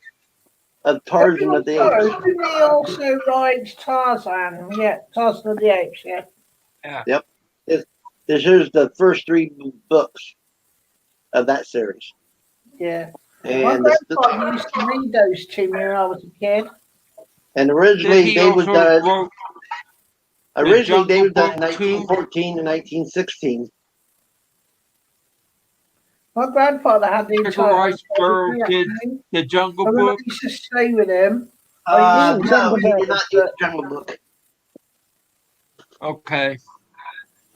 of Tarzan of the Apes. Didn't he also write Tarzan? Yeah, Tarzan of the Apes, yeah. Yep. This is the first 3 books of that series. Yeah. And My grandfather used to read those to me when I was a kid. originally He they was also done. wrote Originally, they Jungle were done in Book 2. 1914 and 1916. My grandfather had the Edgar entire Rice Burroughs did thing. the Jungle And when I Book. used to stay with him, I used to No, Jungle he Book. did not do the Jungle Book. Okay.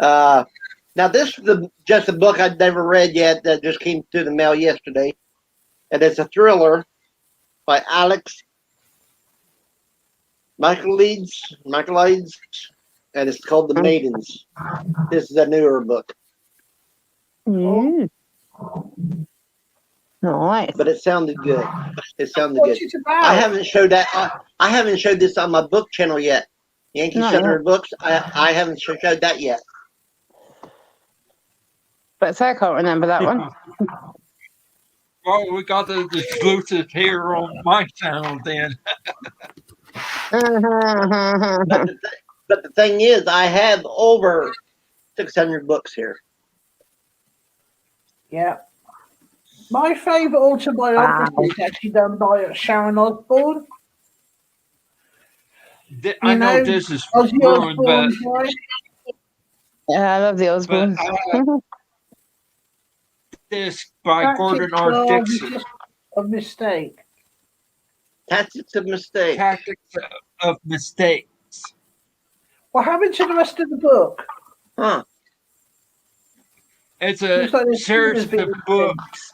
Now, this is just a book I'd never read yet that just came through the mail yesterday. And it's a thriller by Alex Michaelides, and it's called The Maidens. This is a newer book, Mm. Nice. but it sounded good. It sounded what's good. it about? I haven't showed that. I haven't showed this on my book channel yet. Yankee Not Senator yet. Books. I haven't showed that yet. But so I can't remember that one. Well, we got the exclusive here on my channel then. But the thing is, I have over 600 books here. Yeah. My favourite autobiography Wow. is actually done by Sharon Osbourne. I You know know, this is Ozzy ruined, but Osbourne's wife. Yeah, I love the Osbournes. this by Tactics Gordon R. Dixon. of Mistake. Tactics of Mistake. Tactics of Mistakes. What happened to the rest of the book? Huh. It's a Looks like the series has been of books.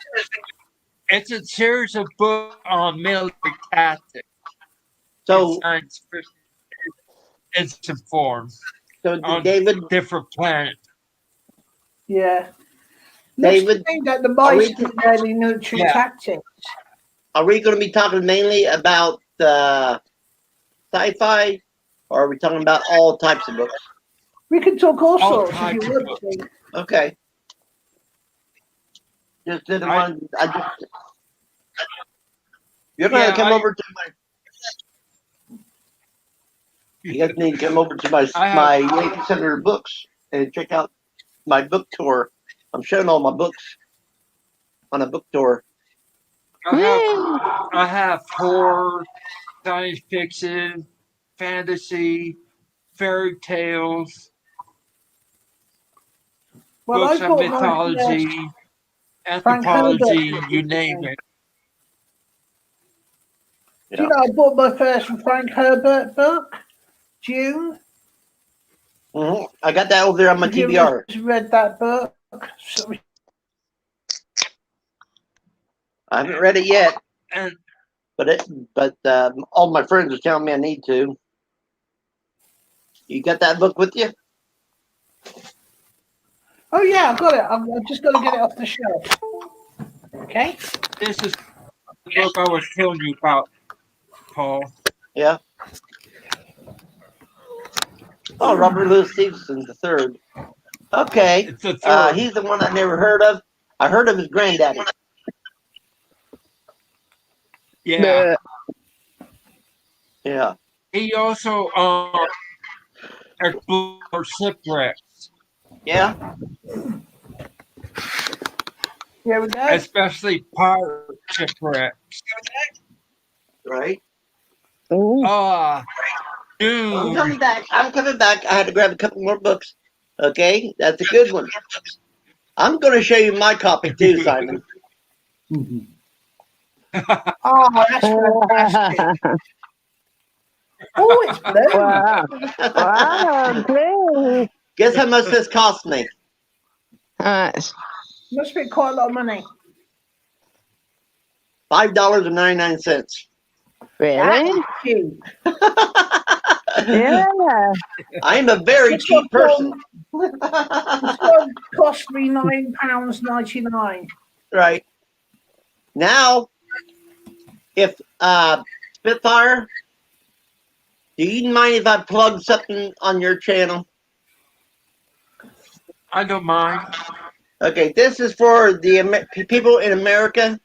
It's a series of books on military tactics. So, It's science fiction. It's informed so on David, different planets. Yeah. Looks David, to me that the are we, mice didn't know any military Yeah. tactics. are we going to be talking mainly about sci-fi, or are we talking about all types of books? We can talk all All sorts if types you of want books. to. Okay. Just didn't want. You're going to come over to my. You guys need to come over to my Yankee Senator Books and check out my book tour. I'm showing all my books on a book tour. I have horror, science fiction, fantasy, fairy tales, Well, books I of bought my mythology, Frank Herbert anthropology, book you recently. name it. Do you know I bought my first Frank Herbert book? June. Mm-hmm. I got that over there on my Have you TBR. ever read that book? So, I haven't read it yet, And but all my friends are telling me I need to. You got that book with you? oh yeah, I've got it. I've just got to get it off the shelf. Okay. this is the book I was telling you about, Paul. Yeah. Oh, Robert Louis Stevenson the third. Okay. It's the third. He's the one I never heard of. I heard of his granddaddy. Yeah. Yeah. He also explored shipwrecks, Yeah. Here we go. especially pirate shipwrecks. Right. Ooh. I'm Dude. coming back. I had to grab a couple more books. Okay, that's a good one. I'm going to show you my copy too, Simon. Oh, that's fantastic. Oh, it's blue. Wow. Wow, blue. Guess how much this cost me? Alright. Must be quite a lot of money. $5.99. Really? That's cute. Yeah. I'm a very This cheap person. This one cost me £9.99. Right. Now, if Spitfire, do you mind if I plug something on your channel? I don't mind. Okay, this is for the people in America.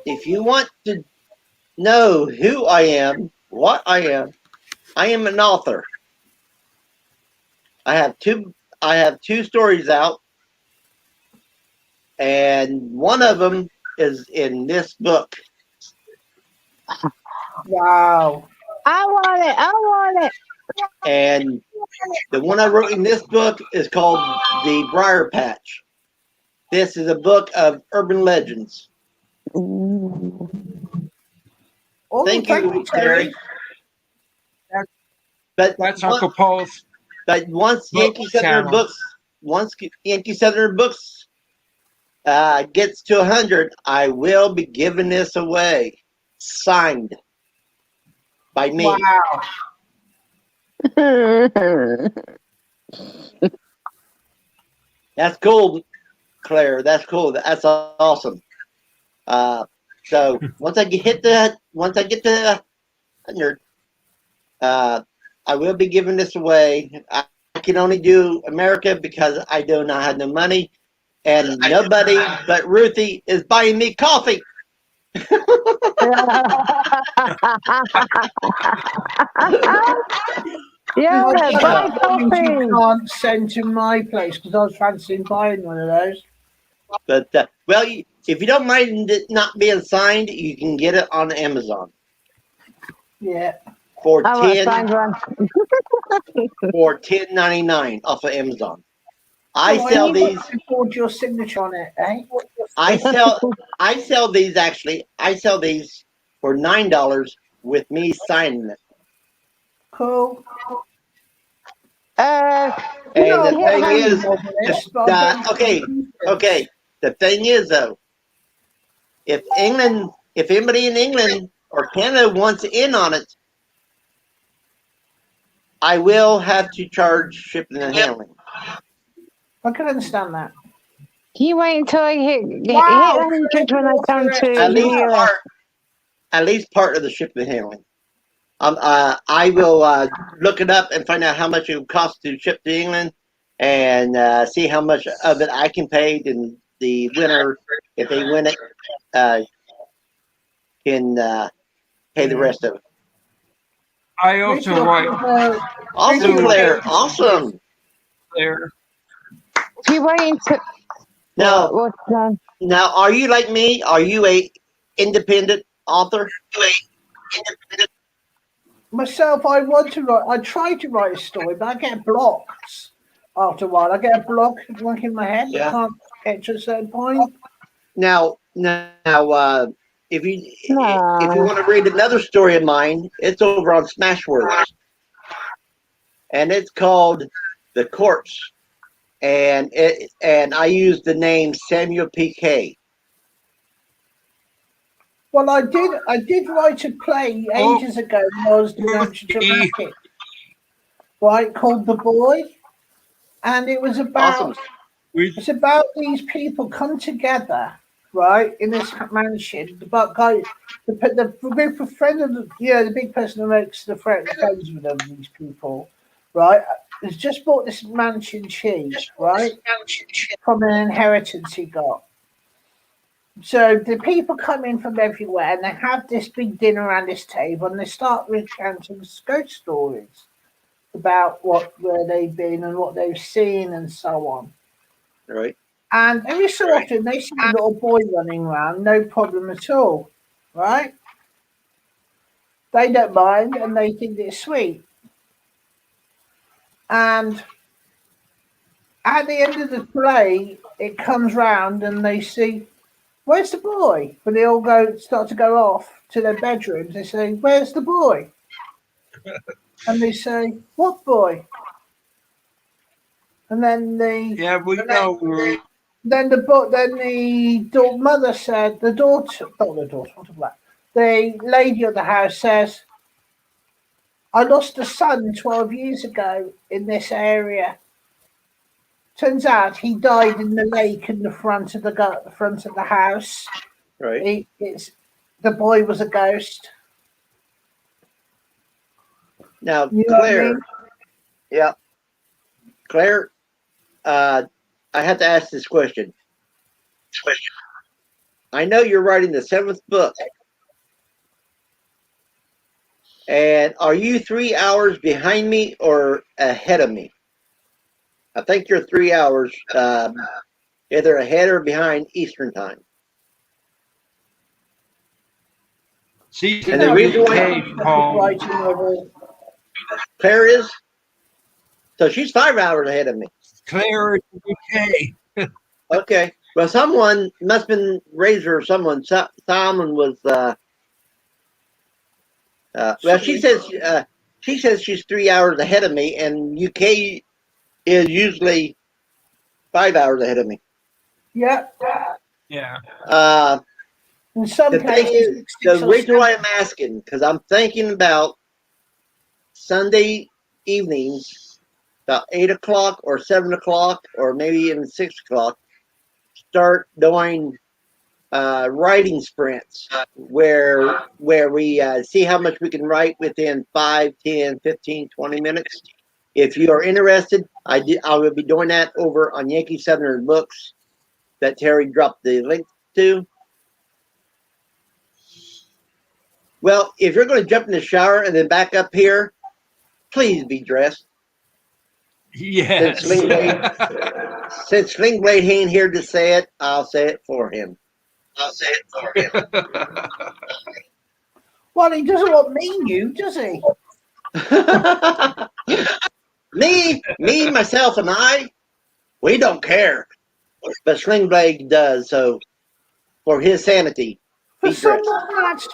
If you want to know who I am, what I am an author. I have two stories out, and one of them is in this book. Wow. I want it. I want it. And the one I wrote in this book is called The Briar Patch. This is a book of urban legends. Ooh. Oh, Thank you, Terry. That- But That's Uncle Paul's once book Yankee Southerner channel. books, once Yankee Southerner books gets to 100, I will be giving this away, signed by me. wow. That's cool, Claire. That's cool. That's awesome. So once I get to 100, I will be giving this away. I can only do America because I do not have no money, and nobody but Ruthie is buying me coffee. Yeah, I buy that means you coffee. can't send to my place because I was fancying buying one of those. But well, if you don't mind it not being signed, you can get it on Amazon Yeah. for I want to find one. $10.99 off of Amazon. I Oh, sell need these. to record your signature on it, eh? I sell these actually. I sell these for $9 with me signing it. Cool. You And know, the what thing I'm is, on this, but I don't okay. The thing is though, if anybody in England or Canada wants in on it, I will have to charge shipping and handling. I can understand that. Can you wait until I hit Wow, 100 when I come to At the least US? at least part of the shipping and handling. I will look it up and find out how much it would cost to ship to England, and see how much of it I can pay. And the winner, if they win it, can pay the rest of it. I also write Awesome, Dude. Claire. Awesome. there. Can you wait until Now, what's done? now, are you like me? Are you a independent author? Myself, I want to write. I try to write a story, but I get blocked after a while. I get a block in my head. I Yeah. can't get to a certain point. Now, if you No. want to read another story of mine, it's over on Smashwords, and it's called The Corpse, and I use the name Samuel P.K. Well, I did write a play Oh, ages ago when I was doing amateur Ruthie. dramatic, right, called The Boy, and it was Awesome. about it's about these people come together, right, in this mansion. But the group of friends, the big person who makes the friends with them, these people, right, has just bought this mansion cheap, right, from an inheritance he got. So the people come in from everywhere and they have this big dinner around this table and they start recounting ghost stories about where they've been and what they've seen and so on. Right. And every so often they see a little boy running around, no problem at all, right? They don't mind and they think it's sweet. And at the end of the play, it comes round and they see, where's the boy? When they all start to go off to their bedrooms, they say, where's the boy? And they say, what boy? And then Yeah, we know. the mother said, the daughter, not the daughter, what about the lady of the house says, I lost a son 12 years ago in this area. Turns out he died in the lake in the front of the house. Right. The boy was a ghost. Now, You know what I Claire. mean? Yeah. Claire, I have to ask this question. I know you're writing the 7th book. And are you 3 hours behind me or ahead of me? I think you're 3 hours either ahead or behind Eastern time. She's You in And the the know, reason why UK, Paul. writing novel. Claire is. So she's 5 hours ahead of me. Claire is okay. Okay. Well, someone must have been Razor or someone. Simon was. Well, she says she's 3 hours ahead of me, and UK is usually 5 hours ahead of me. Yeah. Yeah. In some The thing places, is, it's the 6 or reason 7. why I'm asking because I'm thinking about Sunday evenings, about 8 o'clock or 7 o'clock, or maybe even 6 o'clock. Start doing writing sprints where we see how much we can write within 5, 10, 15, 20 minutes. If you are interested, I will be doing that over on Yankee Southern Books that Terry dropped the link to. Well, if you're going to jump in the shower and then back up here, please be dressed. Yes. Since Sling Blade ain't here to say it, I'll say it for him. Well, he doesn't want me nude, does he? me, myself, and I, we don't care. But Sling Blade does, so for his sanity, For be dressed. someone that's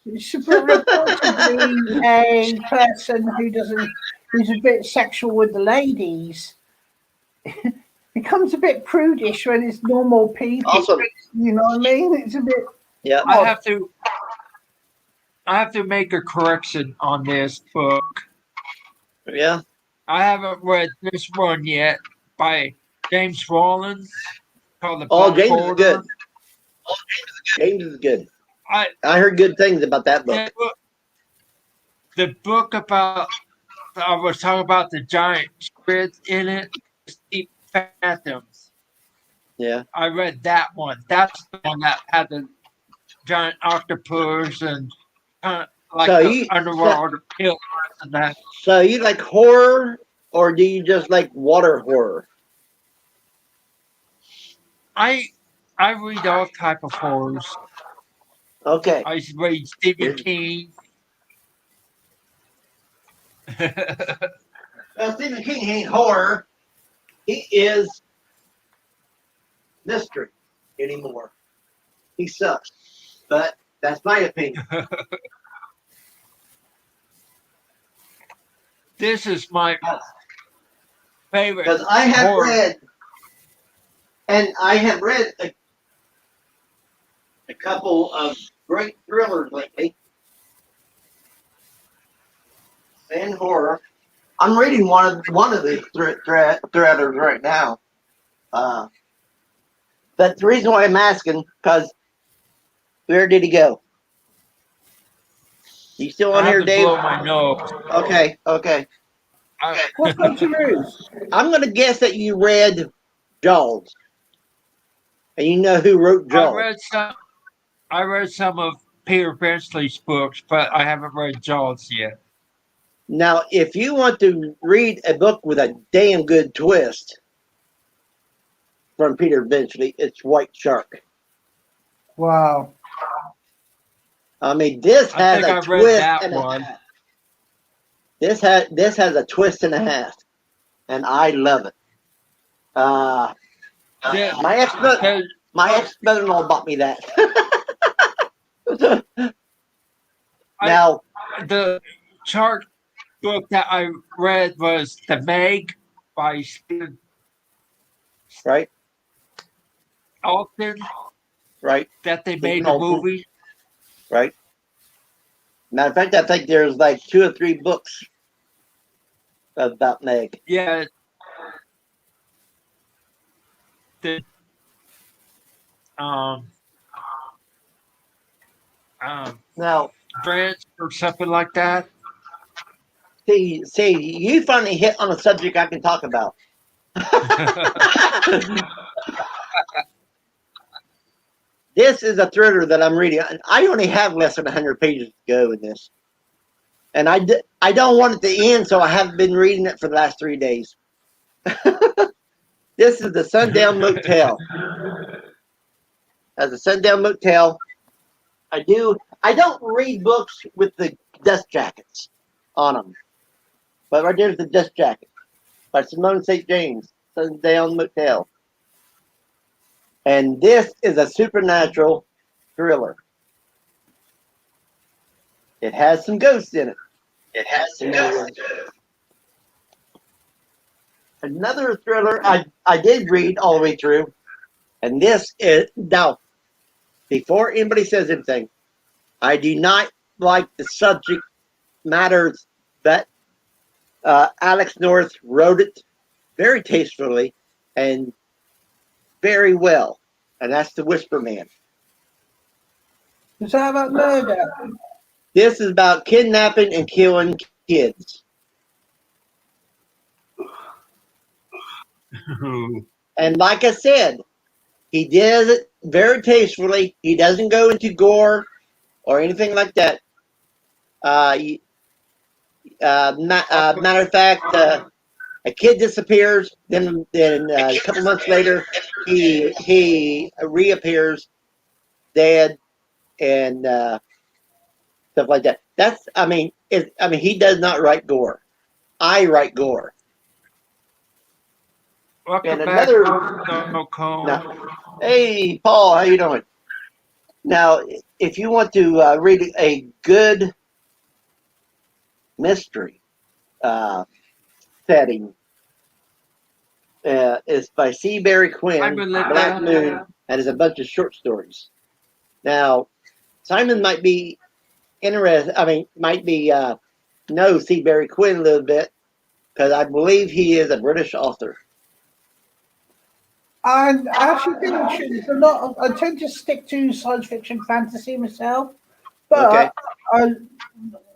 reportedly a person who's a bit sexual with the ladies, becomes a bit prudish when it's normal people. Awesome. You know what I mean? It's a bit. Yeah. I have to make a correction on this book. Yeah. I haven't read this one yet by James Rollins called The Oh, Black James is Border. good. James is good. I heard good things about that book. The book about I was talking about the giant squids in it, Deep Phantoms. Yeah. I read that one. That's the one that had the giant octopus and kind of like So the underwater pillars and that. So you like horror, or do you just like water horror? I read all type of horrors. Okay. I read Stephen King. Well, Stephen King ain't horror. He is mystery anymore. He sucks. But that's my opinion. This is my favorite. Because I have horror. read a couple of great thrillers lately. And horror. I'm reading one of the thrillers right now. But the reason why I'm asking, because where did he go? You still on I have here, to Dave? blow my nose. Okay. What's going to lose? I'm going to guess that you read Jaws. And you know who wrote Jaws. I read some of Peter Benchley's books, but I haven't read Jaws yet. Now, if you want to read a book with a damn good twist from Peter Benchley, it's White Shark. Wow. I mean, this has a twist and a half. This has a twist and a half, and I love it. My ex-mother-in-law bought me that. Now, the shark book that I read was The Meg by Stephen right? Alton. Right. That they made a movie. Right. Matter of fact, I think there's like 2 or 3 books about Meg. Yeah. Now, Branch or something like that. See, you finally hit on a subject I can talk about. This is a thriller that I'm reading. I only have less than 100 pages to go in this. And I don't want it to end, so I haven't been reading it for the last 3 days. This is the Sundown Motel. As a Sundown Motel, I don't read books with the dust jackets on them. But right there's the Dust Jacket by Simone St. James, Sundown Motel. And this is a supernatural thriller. It has some ghosts in it. Another thriller I did read all the way through, and this is now before anybody says anything, I do not like the subject matters that Alex North wrote it very tastefully and very well, and that's the Whisper Man. Is that about murder? This is about kidnapping and killing kids. And like I said, he does it very tastefully. He doesn't go into gore or anything like that. Matter of fact, a kid disappears. Then a couple months later, he reappears dead and stuff like that. That's I mean he does not write gore. I write gore. Welcome And back, another no Cone. now, hey Paul, how you doing? Now, if you want to read a good mystery setting, it's by C. Barry I Quinn, would let Black that. Moon, and it's a bunch of short stories. Now, Simon might be interested. I mean, might be know C. Barry Quinn a little bit because I believe he is a British author. And I actually think a lot. I tend to stick to science fiction, fantasy myself, Okay.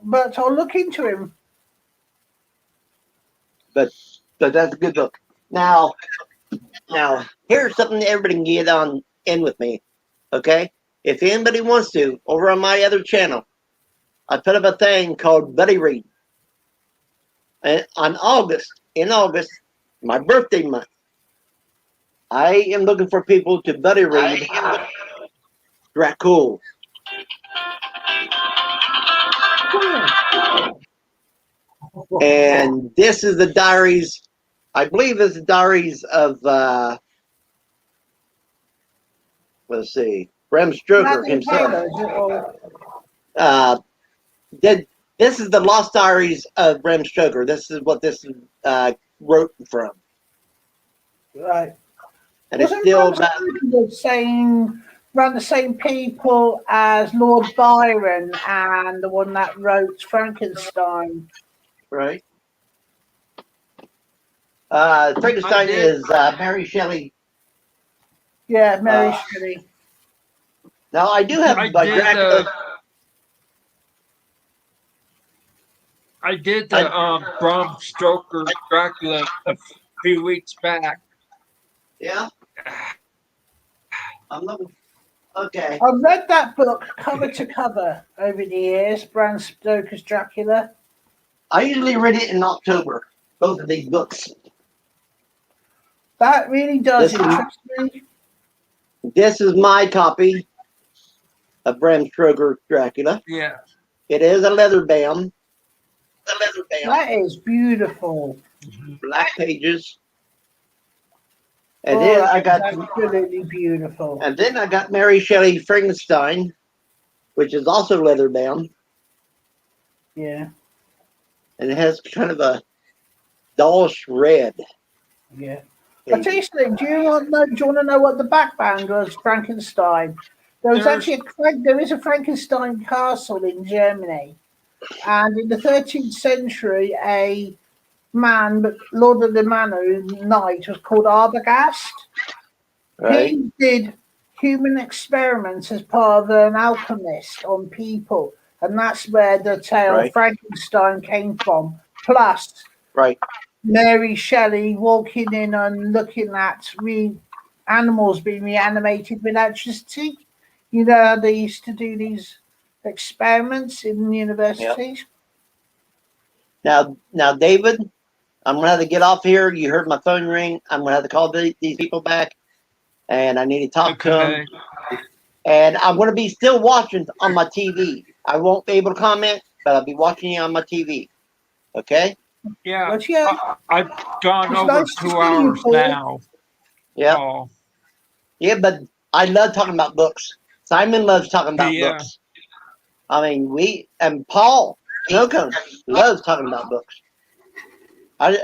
but I'll look into him. But that's a good book. Now here's something that everybody can get on in with me. Okay, if anybody wants to, over on my other channel, I put up a thing called Buddy Read. And in August, my birthday month, I am looking for people to buddy read Dracul. And this is the diaries, I believe it's the diaries of, let's see, Bram Stoker himself. This is the Lost Diaries of Bram Stoker. This is what this wrote from. Right. And it's still about, saying around the same people as Lord Byron and the one that wrote Frankenstein. right? Frankenstein I did. is Mary Shelley. Yeah, Mary Shelley. Now I do have I my did. Dracula. I did the Bram Stoker Dracula a few weeks back. Yeah. I'm looking. Okay. I've read that book cover to cover over the years, Bram Stoker's Dracula. I usually read it in October. Both of these books. That really does This is- interest me. This is my copy of Bram Stoker Dracula. Yeah. It is a leather bound. That is beautiful. Black pages. And Oh, then that I is got absolutely beautiful. and then I got Mary Shelley Frankenstein, which is also leather bound, Yeah, and it has kind of a dullish red. yeah. I tell you something. Do you want to know what the background was? Frankenstein. There was There's- actually there is a Frankenstein castle in Germany, and in the 13th century, a man, Lord of the Manor knight, was called Arbogast. Right. He did human experiments as part of an alchemist on people, and that's where the tale Right. of Frankenstein came from. Plus, Right. Mary Shelley walking in and looking at animals being reanimated with electricity. You know how they used to do these experiments in universities? Now, David, I'm gonna have to get off here. You heard my phone ring. I'm gonna have to call these people back, and I need to talk to them. Okay. And I'm gonna be still watching on my TV. I won't be able to comment, but I'll be watching you on my TV. Okay. Yeah, But yeah, I've gone it's over nice to 2 see you, hours Paul. now. Yep. Paul. Yeah, but I love talking about books. Simon loves talking about Yeah. books. I mean, and Paul Snowcone loves talking about books. I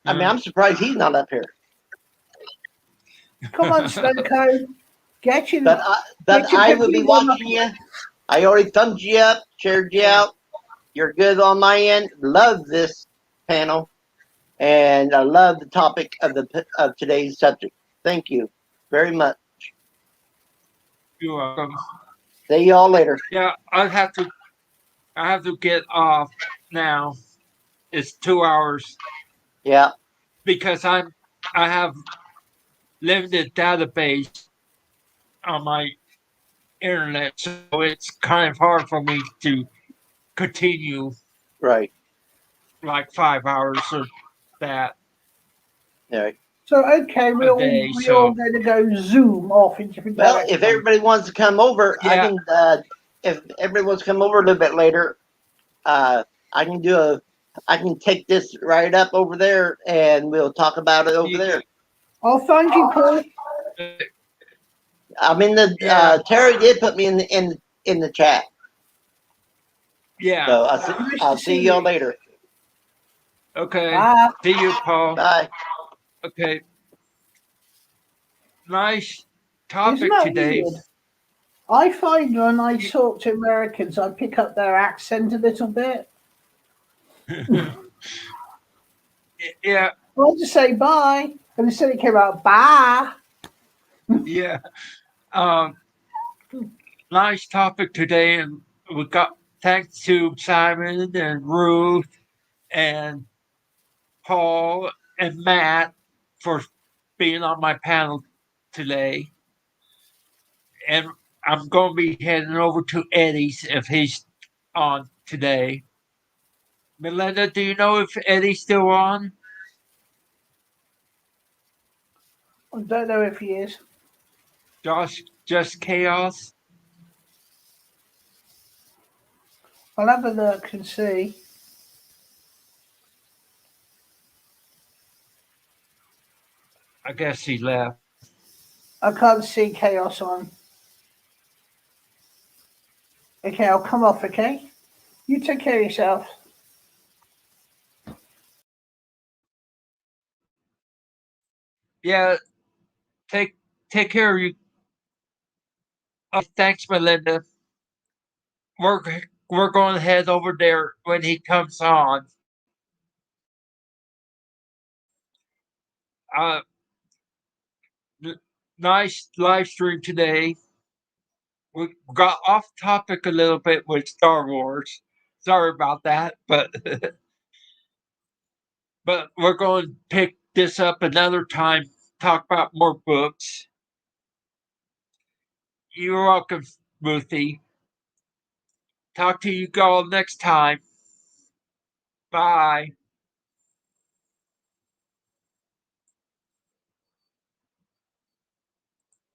mean, I'm surprised he's not up here. Come on, Snowco. Get your, But get your I will be picture on watching you. I already thumbed you up, shared you out. You're good on my end. Love this panel, and I love the topic of today's subject. Thank you very much. You're welcome. See y'all later. Yeah, I have to get off now. It's 2 hours Yeah, because I have limited database on my internet, so it's kind of hard for me to continue right. like 5 hours or that All right. So okay, a day. we're all So going to go zoom off in different Well, directions. if everybody wants to come over, I yeah, can. If everybody wants to come over a little bit later, I can do a. I can take this right up over there, and we'll talk about it over you, there. I'll find you, Paul. I'm in the. yeah, Terry did put me in the chat, yeah. so Nice I'll to see see y'all you. later. Okay. Bye. See you, Paul. Bye. Okay. Nice Isn't topic that today. weird? I find when I talk to Americans, I pick up their accent a little bit. Yeah, I'll just say bye, and instead it came out bye. yeah. Um, nice topic today, and we got thanks to Simon and Ruth and Paul and Matt for being on my panel today. And I'm going to be heading over to Eddie's if he's on today. Melinda, do you know if Eddie's still on? I don't know if he is. Josh, just chaos? I'll have a look and see. I guess he left. I can't see chaos on. Okay, I'll come off, okay? You take care of yourself. Yeah, take take care of you. Oh, thanks, Melinda. We're we're going to head over there when he comes on. Uh, nice live stream today. We got off topic a little bit with Star Wars. Sorry about that, but but we're going to pick this up another time. Talk about more books. You're welcome, Ruthie. Talk to you all next time. Bye.